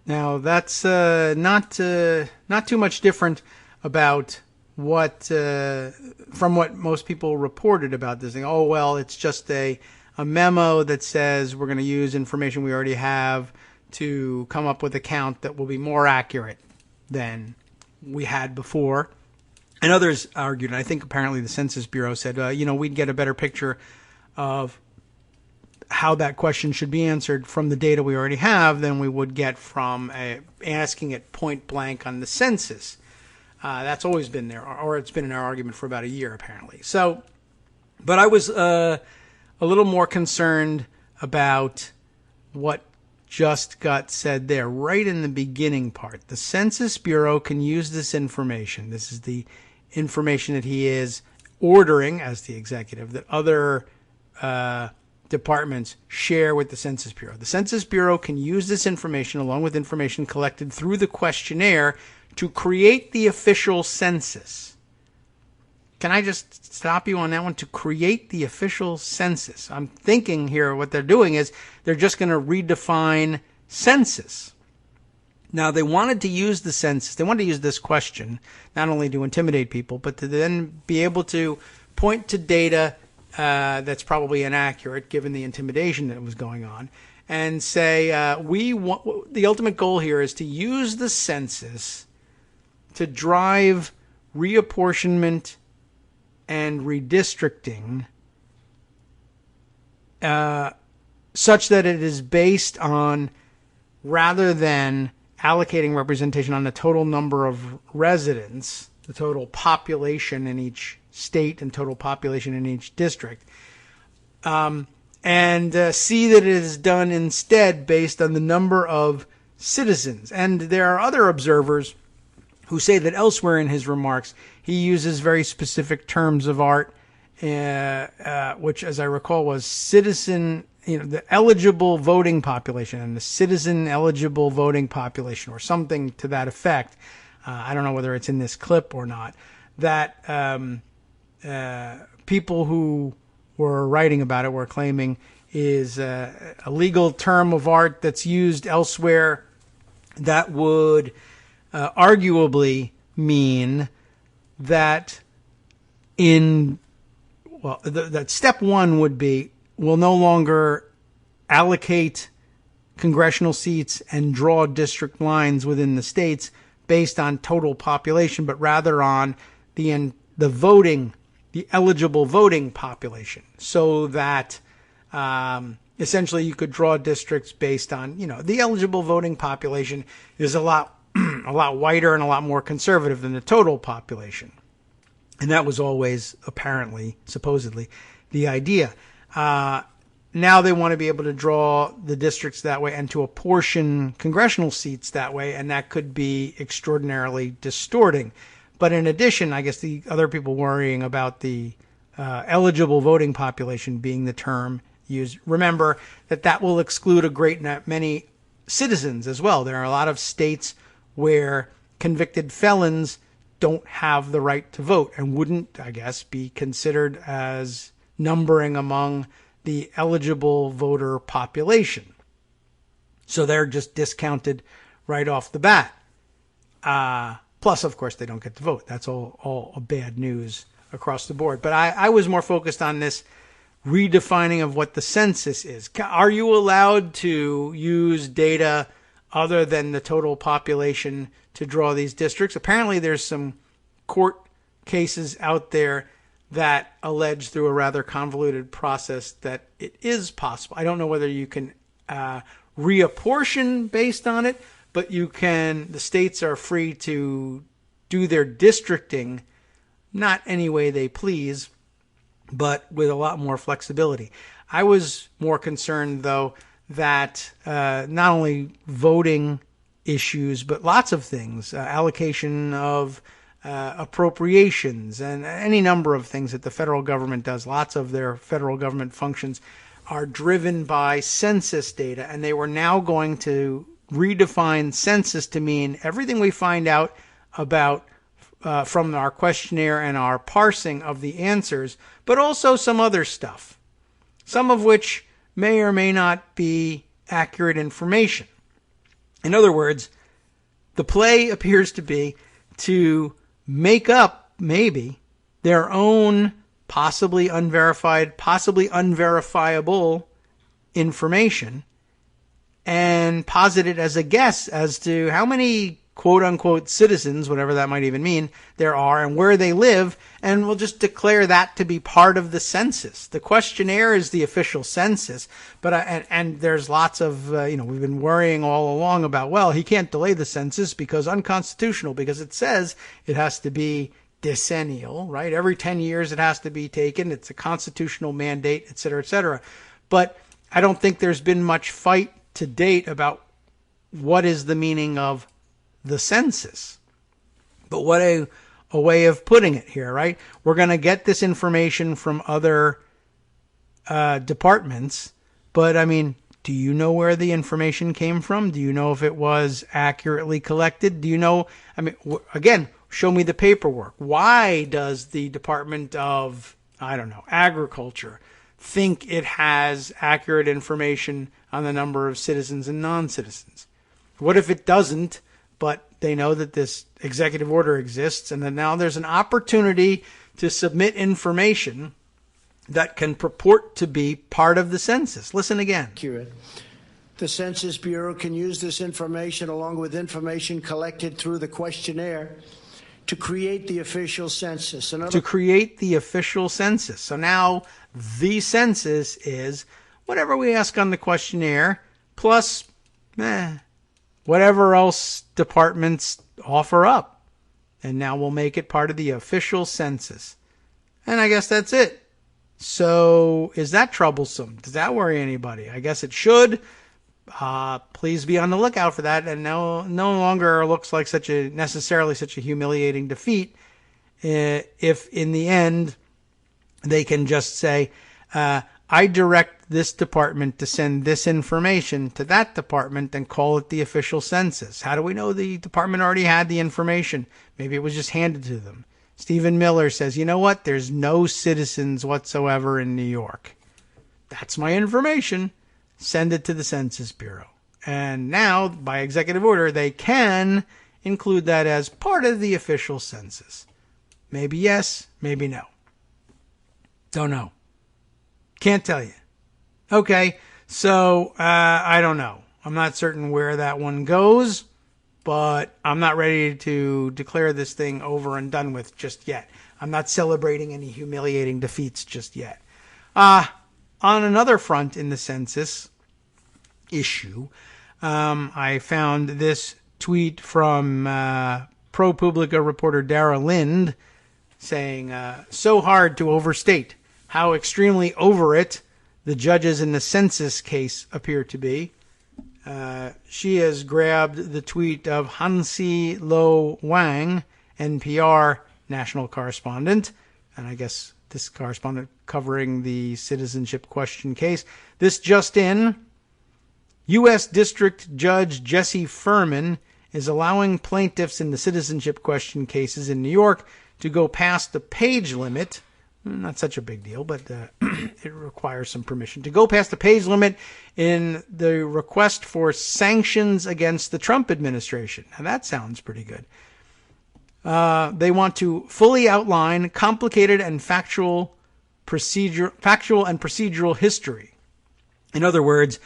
Now, that's not too much different about what from what most people reported about this thing. Oh, well, it's just a memo that says we're going to use information we already have to come up with a count that will be more accurate than we had before. And others argued, and I think apparently the Census Bureau said, we'd get a better picture of how that question should be answered from the data we already have than we would get from asking it point blank on the census. That's always been there, or it's been in our argument for about a year, apparently. So, but I was a little more concerned about what just got said there, right in the beginning part. The Census Bureau can use this information. This is the information that he is ordering, as the executive, that other departments share with the Census Bureau. The Census Bureau can use this information along with information collected through the questionnaire to create the official census. Can I just stop you on that one? To create the official census. I'm thinking here what they're doing is they're just going to redefine census. Now, they wanted to use the census. They wanted to use this question not only to intimidate people, but to then be able to point to data that's probably inaccurate given the intimidation that was going on, and say the ultimate goal here is to use the census to drive reapportionment and redistricting such that it is based on, rather than allocating representation on the total number of residents, the total population in each state and total population in each district, and see that it is done instead based on the number of citizens. And there are other observers who say that elsewhere in his remarks he uses very specific terms of art, which, as I recall, was citizen, the eligible voting population and the citizen eligible voting population, or something to that effect. I don't know whether it's in this clip or not. That people who were writing about it were claiming is a legal term of art that's used elsewhere that would arguably mean that that step one would be we'll no longer allocate congressional seats and draw district lines within the states based on total population, but rather on the eligible voting population, so that essentially you could draw districts based on, the eligible voting population is a lot whiter and a lot more conservative than the total population. And that was always apparently, supposedly, the idea. Now they want to be able to draw the districts that way and to apportion congressional seats that way, and that could be extraordinarily distorting. But in addition, I guess the other people worrying about the eligible voting population being the term used, remember that will exclude a great many citizens as well. There are a lot of states where convicted felons don't have the right to vote and wouldn't, I guess, be considered as numbering among the eligible voter population. So they're just discounted right off the bat. Plus, of course, they don't get to vote. That's all bad news across the board. But I was more focused on this redefining of what the census is. Are you allowed to use data other than the total population to draw these districts? Apparently, there's some court cases out there that allege through a rather convoluted process that it is possible. I don't know whether you can reapportion based on it, but the states are free to do their districting, not any way they please, but with a lot more flexibility. I was more concerned, though, that not only voting issues, but lots of things, allocation of appropriations and any number of things that the federal government does, lots of their federal government functions are driven by census data, and they were now going to redefine census to mean everything we find out about from our questionnaire and our parsing of the answers, but also some other stuff, some of which may or may not be accurate information. In other words, the play appears to be to make up, maybe, their own possibly unverified, possibly unverifiable information and posit it as a guess as to how many quote-unquote citizens, whatever that might even mean, there are and where they live, and we'll just declare that to be part of the census. The questionnaire is the official census, but and there's lots of, we've been worrying all along about, well, he can't delay the census because unconstitutional, because it says it has to be decennial, right? Every 10 years it has to be taken. It's a constitutional mandate, et cetera, et cetera. But I don't think there's been much fight to date about what is the meaning of the census. But what a way of putting it here, right? We're going to get this information from other departments, but I mean, do you know where the information came from? Do you know if it was accurately collected? Do you know, again, show me the paperwork. Why does the Department of, Agriculture think it has accurate information on the number of citizens and non-citizens? What if it doesn't, but they know that this executive order exists, and then now there's an opportunity to submit information that can purport to be part of the census? Listen again. Accurate. The Census Bureau can use this information along with information collected through the questionnaire to create the official census. So now the census is whatever we ask on the questionnaire plus whatever else departments offer up. And now we'll make it part of the official census. And I guess that's it. So is that troublesome? Does that worry anybody? I guess it should. Please be on the lookout for that. And no longer looks like necessarily such a humiliating defeat if in the end they can just say, I direct this department to send this information to that department and call it the official census. How do we know the department already had the information? Maybe it was just handed to them. Stephen Miller says, you know what? There's no citizens whatsoever in New York. That's my information. Send it to the Census Bureau. And now, by executive order, they can, include that as part of the official census. Maybe yes, maybe no. Don't know. Can't tell you. Okay, so I don't know. I'm not certain where that one goes, but I'm not ready to declare this thing over and done with just yet. I'm not celebrating any humiliating defeats just yet. On another front in the census issue, I found this tweet from ProPublica reporter Dara Lind saying, so hard to overstate how extremely over it the judges in the census case appear to be. She has grabbed the tweet of Hansi Lo Wang, NPR national correspondent, and I guess this correspondent covering the citizenship question case. This just in, U.S. District Judge Jesse Furman is allowing plaintiffs in the citizenship question cases in New York to go past the page limit. Not such a big deal, but it requires some permission to go past the page limit in the request for sanctions against the Trump administration. Now that sounds pretty good. They want to fully outline complicated and factual and procedural history. In other words,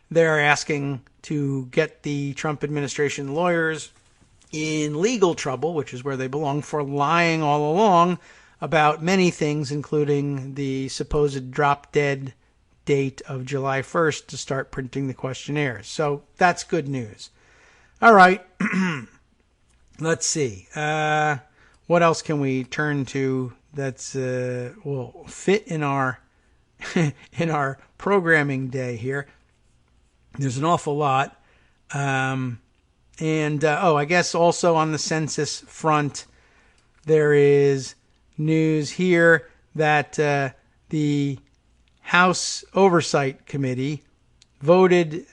they're asking to get the Trump administration lawyers in legal trouble, which is where they belong, for lying all along about many things, including the supposed drop-dead date of July 1st to start printing the questionnaires. So that's good news. All right. Let's see. What else can we turn to that's will fit in our in our programming day here? There's an awful lot. I guess also on the census front, there is news here that the House Oversight Committee voted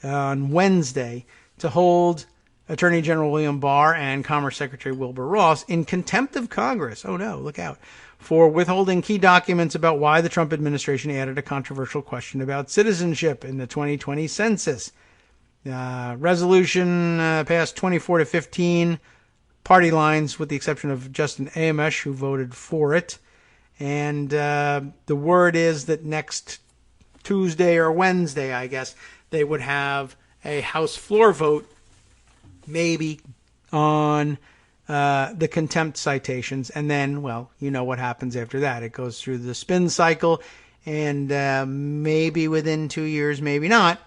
on Wednesday to hold Attorney General William Barr and Commerce Secretary Wilbur Ross in contempt of Congress. Oh no, look out. For withholding key documents about why the Trump administration added a controversial question about citizenship in the 2020 census. Resolution passed 24-15. Party lines, with the exception of Justin Amash, who voted for it. And the word is that next Tuesday or Wednesday, I guess, they would have a House floor vote, maybe, on the contempt citations. And then, well, you know what happens after that. It goes through the spin cycle, and maybe within 2 years, maybe not,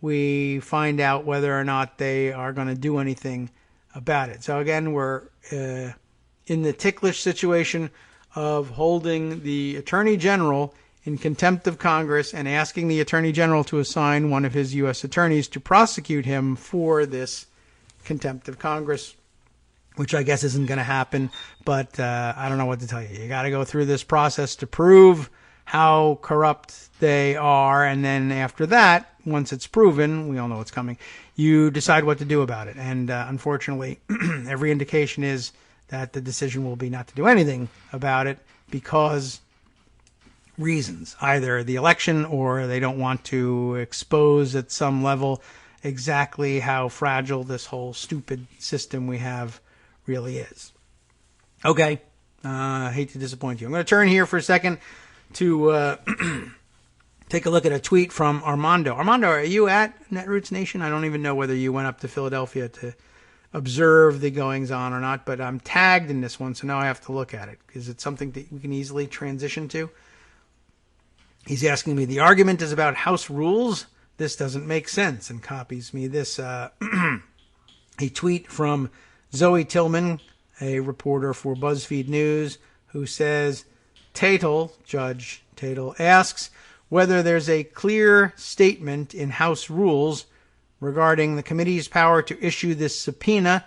we find out whether or not they are going to do anything about it. So again, we're in the ticklish situation of holding the Attorney General in contempt of Congress and asking the Attorney General to assign one of his U.S. attorneys to prosecute him for this contempt of Congress, which I guess isn't going to happen, but I don't know what to tell you. You got to go through this process to prove how corrupt they are, and then after that, once it's proven, we all know what's coming, you decide what to do about it. And unfortunately, every indication is that the decision will be not to do anything about it because reasons. Either the election, or they don't want to expose at some level exactly how fragile this whole stupid system we have really is. Okay, I hate to disappoint you. I'm going to turn here for a second to take a look at a tweet from Armando. Armando, are you at Netroots Nation? I don't even know whether you went up to Philadelphia to observe the goings-on or not, but I'm tagged in this one, so now I have to look at it. Is it something that we can easily transition to? He's asking me, the argument is about House rules? This doesn't make sense, and copies me this a tweet from Zoe Tillman, a reporter for BuzzFeed News, who says, Judge Tatel asks whether there's a clear statement in House rules regarding the committee's power to issue this subpoena.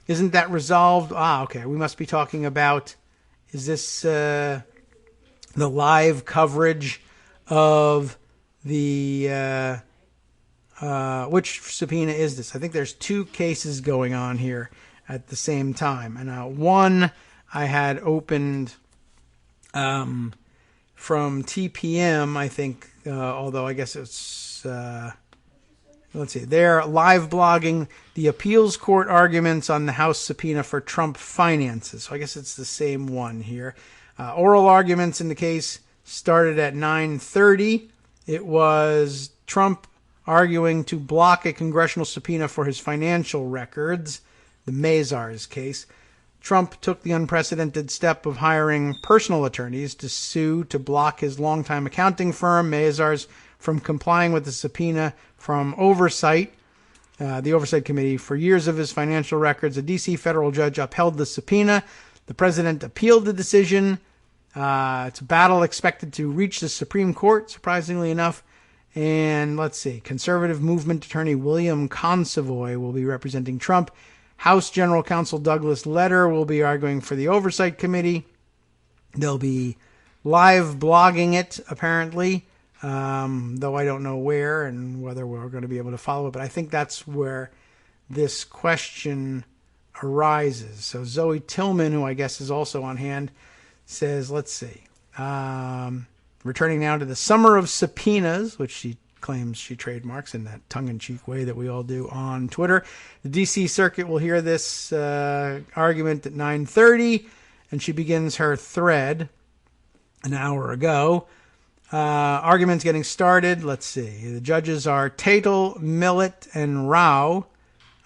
Isn't that resolved? Okay. We must be talking about, is this the live coverage of the, which subpoena is this? I think there's two cases going on here at the same time. And one I had opened from TPM, I think, although I guess it's, let's see, they're live blogging the appeals court arguments on the House subpoena for Trump finances. So I guess it's the same one here. Oral arguments in the case started at 9:30. It was Trump arguing to block a congressional subpoena for his financial records, the Mazars case. Trump took the unprecedented step of hiring personal attorneys to sue to block his longtime accounting firm, Mazars, from complying with the subpoena from Oversight, the Oversight Committee, for years of his financial records. A D.C. federal judge upheld the subpoena. The president appealed the decision. It's a battle expected to reach the Supreme Court, surprisingly enough. And let's see, conservative movement attorney William Consovoy will be representing Trump. House General Counsel Douglas Leder will be arguing for the Oversight Committee. They'll be live blogging it, apparently, though I don't know where and whether we're going to be able to follow it. But I think that's where this question arises. So Zoe Tillman, who I guess is also on hand, says, let's see, returning now to the summer of subpoenas, which she claims she trademarks in that tongue-in-cheek way that we all do on Twitter. The D.C. Circuit will hear this argument at 9:30, and she begins her thread an hour ago. Arguments getting started. Let's see. The judges are Tatel, Millett, and Rao.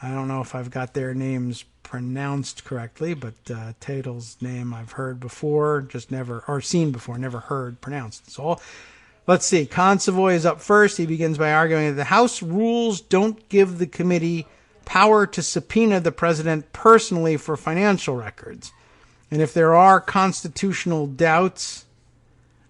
I don't know if I've got their names pronounced correctly, but Tatel's name I've heard before, just never, or seen before, never heard pronounced. So let's see. Consovoy is up first. He begins by arguing that the House rules don't give the committee power to subpoena the president personally for financial records. And if there are constitutional doubts,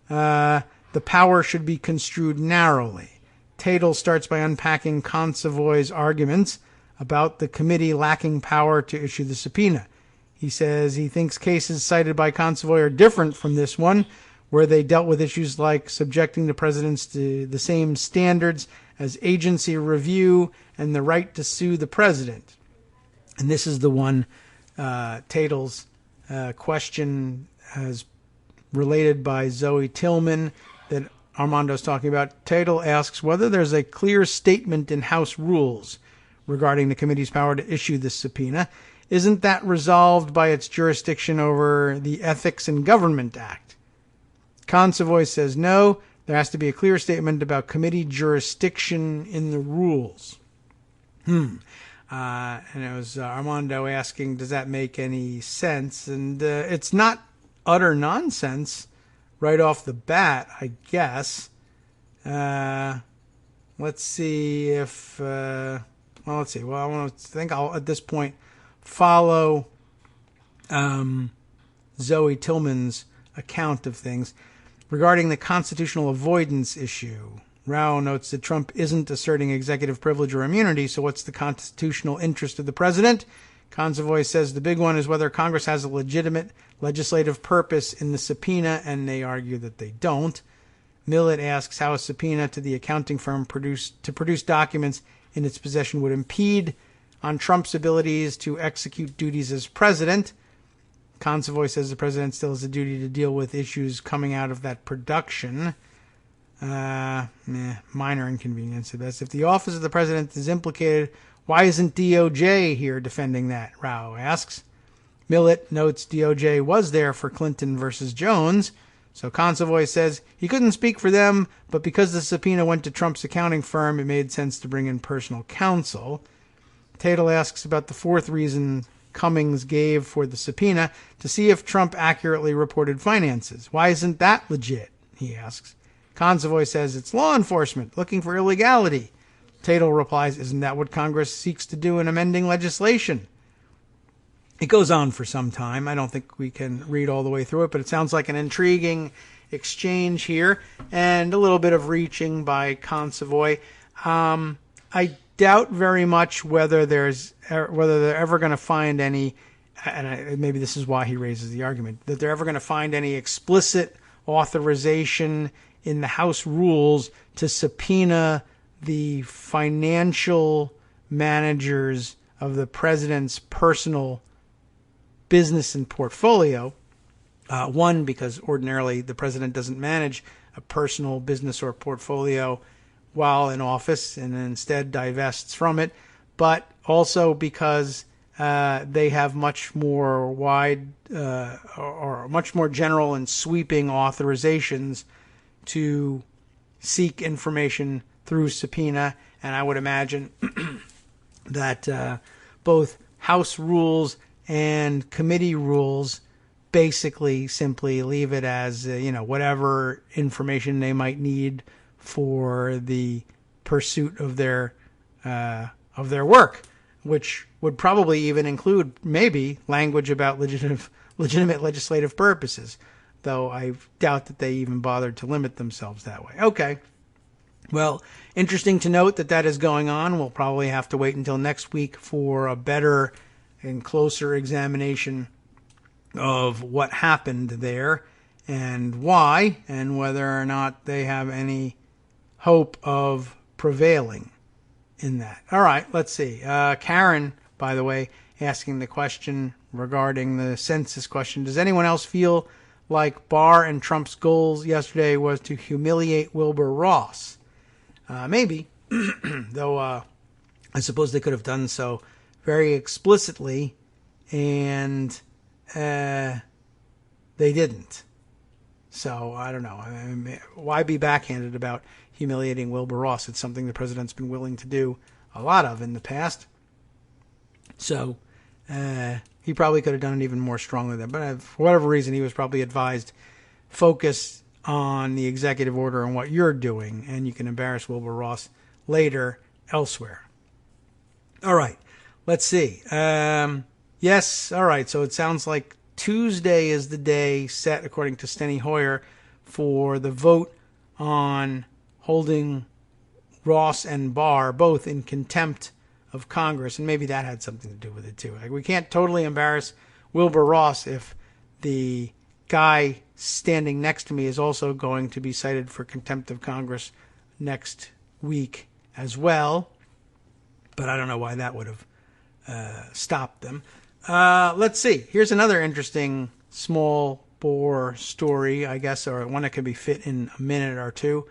the power should be construed narrowly. Tatel starts by unpacking Consovoy's arguments about the committee lacking power to issue the subpoena. He says he thinks cases cited by Consovoy are different from this one, where they dealt with issues like subjecting the presidents to the same standards as agency review and the right to sue the president. And this is the one Tatel's question as related by Zoe Tillman that Armando's talking about. Tatel asks whether there's a clear statement in House rules regarding the committee's power to issue this subpoena. Isn't that resolved by its jurisdiction over the Ethics in Government Act? Consovoy says no, there has to be a clear statement about committee jurisdiction in the rules. And it was Armando asking, does that make any sense? And it's not utter nonsense right off the bat, I guess. Let's see if... Well, let's see. Well, I think I'll, at this point, follow Zoe Tillman's account of things. Regarding the constitutional avoidance issue, Rao notes that Trump isn't asserting executive privilege or immunity, so what's the constitutional interest of the president? Consovoy says the big one is whether Congress has a legitimate legislative purpose in the subpoena, and they argue that they don't. Millett asks how a subpoena to the accounting firm to produce documents in its possession would impede on Trump's abilities to execute duties as president. Consovoy says the president still has a duty to deal with issues coming out of that production. Minor inconvenience at best. If the office of the president is implicated, why isn't DOJ here defending that? Rao asks. Millett notes DOJ was there for Clinton versus Jones. So Consovoy says he couldn't speak for them, but because the subpoena went to Trump's accounting firm, it made sense to bring in personal counsel. Tatel asks about the fourth reason Cummings gave for the subpoena, to see if Trump accurately reported finances. Why isn't that legit? He asks. Consovoy says it's law enforcement looking for illegality. Tatel replies, isn't that what Congress seeks to do in amending legislation? It goes on for some time. I don't think we can read all the way through it, but it sounds like an intriguing exchange here and a little bit of reaching by Consovoy. I doubt very much whether they're ever going to find any, and maybe this is why he raises the argument, that they're ever going to find any explicit authorization in the House rules to subpoena the financial managers of the president's personal business and portfolio. One, because ordinarily the president doesn't manage a personal business or portfolio while in office and instead divests from it, but also because they have much more wide or much more general and sweeping authorizations to seek information through subpoena. And I would imagine that both House rules and committee rules basically simply leave it as, whatever information they might need for the pursuit of their work, which would probably even include maybe language about legitimate legislative purposes, though I doubt that they even bothered to limit themselves that way. Okay. Well, interesting to note that is going on. We'll probably have to wait until next week for a better and closer examination of what happened there and why, and whether or not they have any hope of prevailing in that. All right, let's see. Karen, by the way, asking the question regarding the census question. Does anyone else feel like Barr and Trump's goals yesterday was to humiliate Wilbur Ross? Maybe, though I suppose they could have done so very explicitly, and they didn't. So I don't know. I mean, why be backhanded about humiliating Wilbur Ross? It's something the president's been willing to do a lot of in the past. So he probably could have done it even more strongly there. But for whatever reason, he was probably advised, focus on the executive order and what you're doing, and you can embarrass Wilbur Ross later elsewhere. All right, let's see. Yes, all right, so it sounds like Tuesday is the day set, according to Steny Hoyer, for the vote on holding Ross and Barr both in contempt of Congress, and maybe that had something to do with it too. Like, we can't totally embarrass Wilbur Ross if the guy standing next to me is also going to be cited for contempt of Congress next week as well. But I don't know why that would have stopped them. Let's see. Here's another interesting small bore story, I guess, or one that could be fit in a minute or two,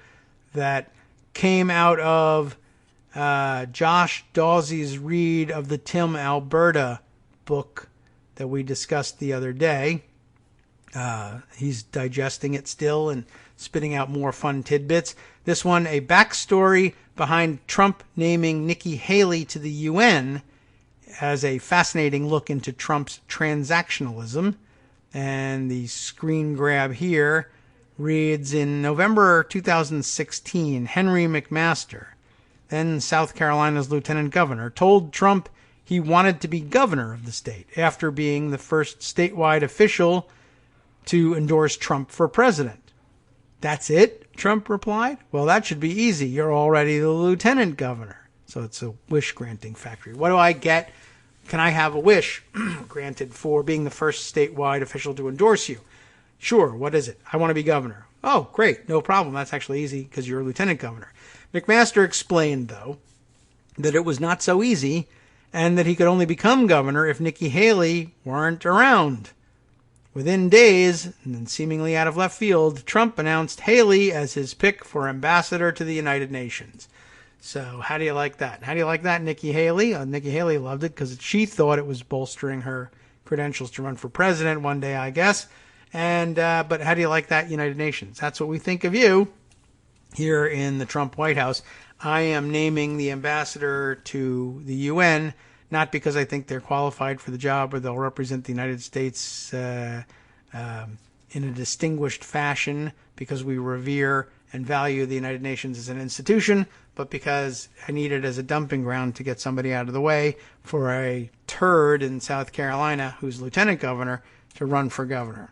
that came out of Josh Dawsey's read of the Tim Alberta book that we discussed the other day. He's digesting it still and spitting out more fun tidbits. This one, a backstory behind Trump naming Nikki Haley to the UN, has a fascinating look into Trump's transactionalism. And the screen grab here reads, in November 2016, Henry McMaster, then South Carolina's lieutenant governor, told Trump he wanted to be governor of the state after being the first statewide official to endorse Trump for president. That's it? Trump replied. Well, that should be easy. You're already the lieutenant governor. So it's a wish-granting factory. What do I get? Can I have a wish granted for being the first statewide official to endorse you? Sure. What is it? I want to be governor. Oh, great. No problem. That's actually easy because you're a lieutenant governor. McMaster explained, though, that it was not so easy and that he could only become governor if Nikki Haley weren't around. Within days, and then seemingly out of left field, Trump announced Haley as his pick for ambassador to the United Nations. So how do you like that? How do you like that, Nikki Haley? Nikki Haley loved it because she thought it was bolstering her credentials to run for president one day, I guess. And but how do you like that, United Nations? That's what we think of you here in the Trump White House. I am naming the ambassador to the UN, not because I think they're qualified for the job or they'll represent the United States in a distinguished fashion, because we revere and value the United Nations as an institution, but because I need it as a dumping ground to get somebody out of the way for a turd in South Carolina who's lieutenant governor to run for governor.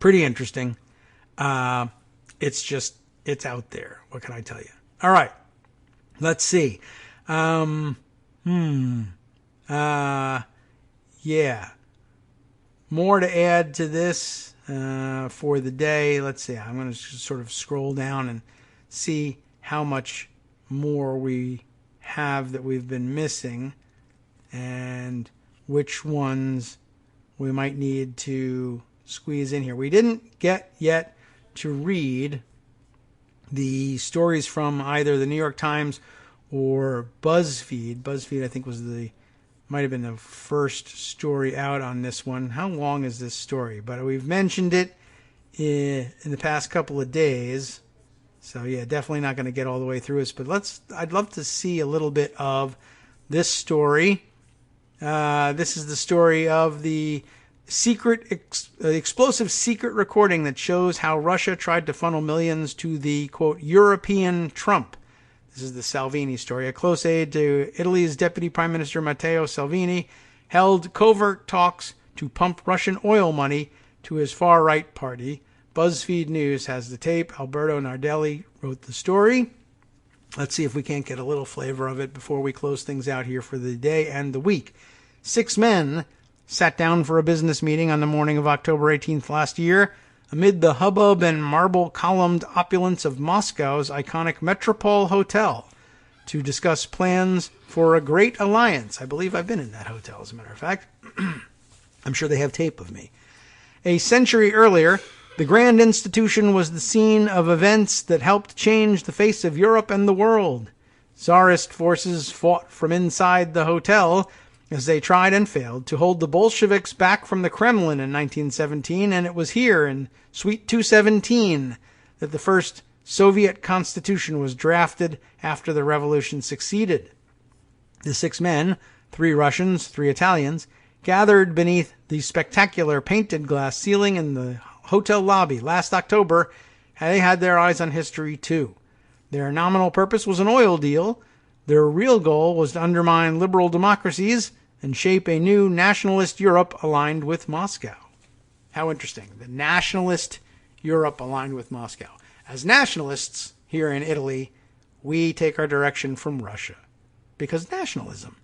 Pretty interesting. It's out there. What can I tell you? All right. Let's see. Yeah. More to add to this for the day. Let's see. I'm going to sort of scroll down and see how much more we have that we've been missing and which ones we might need to squeeze in here. We didn't get yet to read The stories from either the New York Times or BuzzFeed. BuzzFeed, I think, might have been the first story out on this one. How long is this story? But we've mentioned it in the past couple of days. So yeah, definitely not going to get all the way through this. But I'd love to see a little bit of this story. This is the story of the explosive secret recording that shows how Russia tried to funnel millions to the, quote, European Trump. This is the Salvini story. A close aide to Italy's Deputy Prime Minister Matteo Salvini held covert talks to pump Russian oil money to his far-right party. BuzzFeed News has the tape. Alberto Nardelli wrote the story. Let's see if we can't get a little flavor of it before we close things out here for the day and the week. 6 men sat down for a business meeting on the morning of October 18th last year amid the hubbub and marble-columned opulence of Moscow's iconic Metropole Hotel to discuss plans for a great alliance. I believe I've been in that hotel, as a matter of fact. I'm sure they have tape of me. A century earlier, the grand institution was the scene of events that helped change the face of Europe and the world. Tsarist forces fought from inside the hotel as they tried and failed to hold the Bolsheviks back from the Kremlin in 1917, and it was here in Suite 217 that the first Soviet constitution was drafted after the revolution succeeded. The 6 men, 3 Russians, 3 Italians, gathered beneath the spectacular painted glass ceiling in the hotel lobby last October. They had their eyes on history too. Their nominal purpose was an oil deal. Their real goal was to undermine liberal democracies and shape a new nationalist Europe aligned with Moscow. How interesting. The nationalist Europe aligned with Moscow. As nationalists here in Italy, we take our direction from Russia. Because nationalism.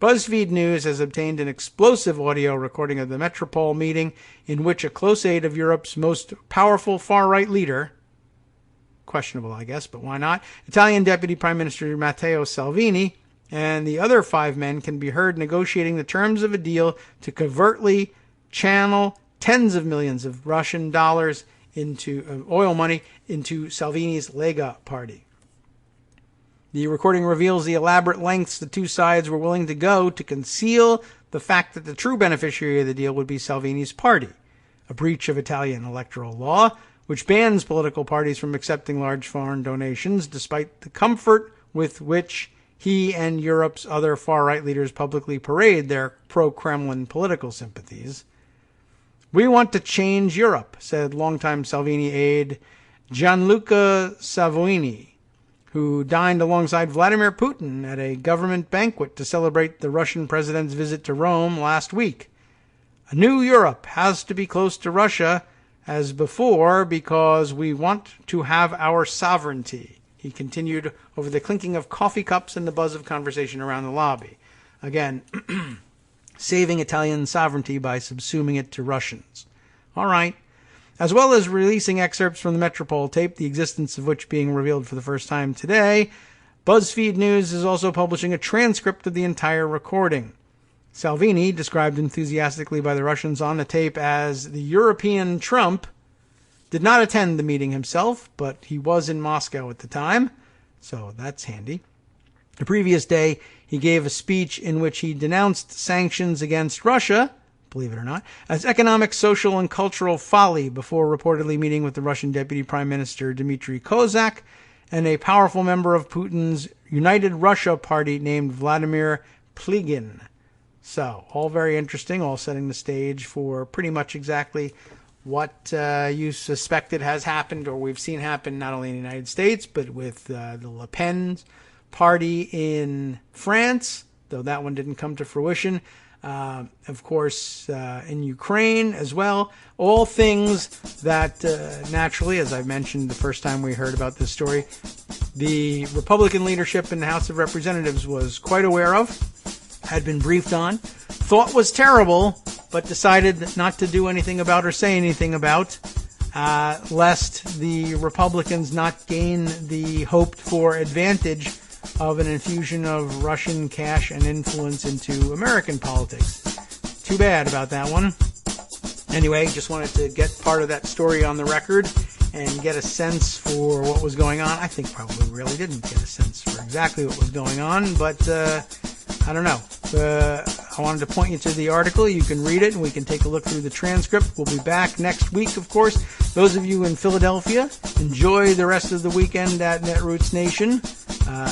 BuzzFeed News has obtained an explosive audio recording of the Metropole meeting in which a close aide of Europe's most powerful far-right leader, questionable I guess, but why not, Italian Deputy Prime Minister Matteo Salvini, and the other 5 men can be heard negotiating the terms of a deal to covertly channel tens of millions of Russian dollars into oil money into Salvini's Lega party. The recording reveals the elaborate lengths the 2 sides were willing to go to conceal the fact that the true beneficiary of the deal would be Salvini's party, a breach of Italian electoral law, which bans political parties from accepting large foreign donations, despite the comfort with which he and Europe's other far-right leaders publicly parade their pro-Kremlin political sympathies. We want to change Europe, said longtime Salvini aide Gianluca Savoini, who dined alongside Vladimir Putin at a government banquet to celebrate the Russian president's visit to Rome last week. A new Europe has to be close to Russia as before because we want to have our sovereignty. He continued over the clinking of coffee cups and the buzz of conversation around the lobby. Again, saving Italian sovereignty by subsuming it to Russians. All right. As well as releasing excerpts from the Metropole tape, the existence of which being revealed for the first time today, BuzzFeed News is also publishing a transcript of the entire recording. Salvini, described enthusiastically by the Russians on the tape as the European Trump, did not attend the meeting himself, but he was in Moscow at the time, so that's handy. The previous day, he gave a speech in which he denounced sanctions against Russia, believe it or not, as economic, social, and cultural folly before reportedly meeting with the Russian Deputy Prime Minister Dmitry Kozak and a powerful member of Putin's United Russia party named Vladimir Pligin. So, all very interesting, all setting the stage for pretty much exactly what you suspected has happened, or we've seen happen not only in the United States, but with the Le Pen's party in France, though that one didn't come to fruition. Of course, in Ukraine as well. All things that naturally, as I mentioned the first time we heard about this story, the Republican leadership in the House of Representatives was quite aware of, had been briefed on, thought was terrible, but decided not to do anything about or say anything about, lest the Republicans not gain the hoped-for advantage of an infusion of Russian cash and influence into American politics. Too bad about that one. Anyway, just wanted to get part of that story on the record and get a sense for what was going on. I think probably really didn't get a sense for exactly what was going on, but I don't know. I wanted to point you to the article. You can read it, and we can take a look through the transcript. We'll be back next week, of course. Those of you in Philadelphia, enjoy the rest of the weekend at Netroots Nation.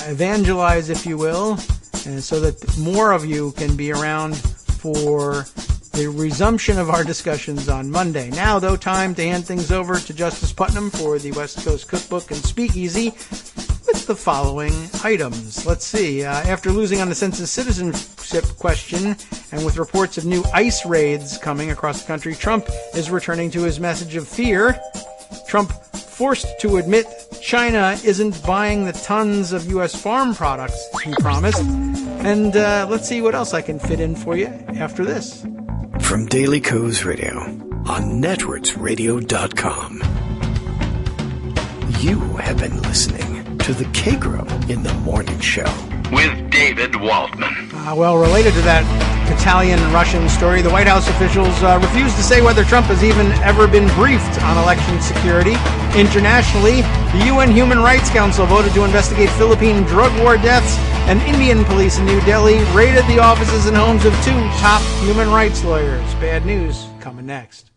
Evangelize, if you will, and so that more of you can be around for the resumption of our discussions on Monday. Now, though, time to hand things over to Justice Putnam for the West Coast Cookbook and Speakeasy with the following items. Let's see. After losing on the census citizenship question and with reports of new ICE raids coming across the country, Trump is returning to his message of fear. Trump forced to admit China isn't buying the tons of U.S. farm products he promised. And let's see what else I can fit in for you after this. From Daily Kos Radio on netrootsradio.com. You have been listening to the Kagro in the Morning Show with David Waldman. Well, related to that Italian-Russian story, the White House officials refused to say whether Trump has even ever been briefed on election security. Internationally, the UN Human Rights Council voted to investigate Philippine drug war deaths, and Indian police in New Delhi raided the offices and homes of 2 top human rights lawyers. Bad news coming next.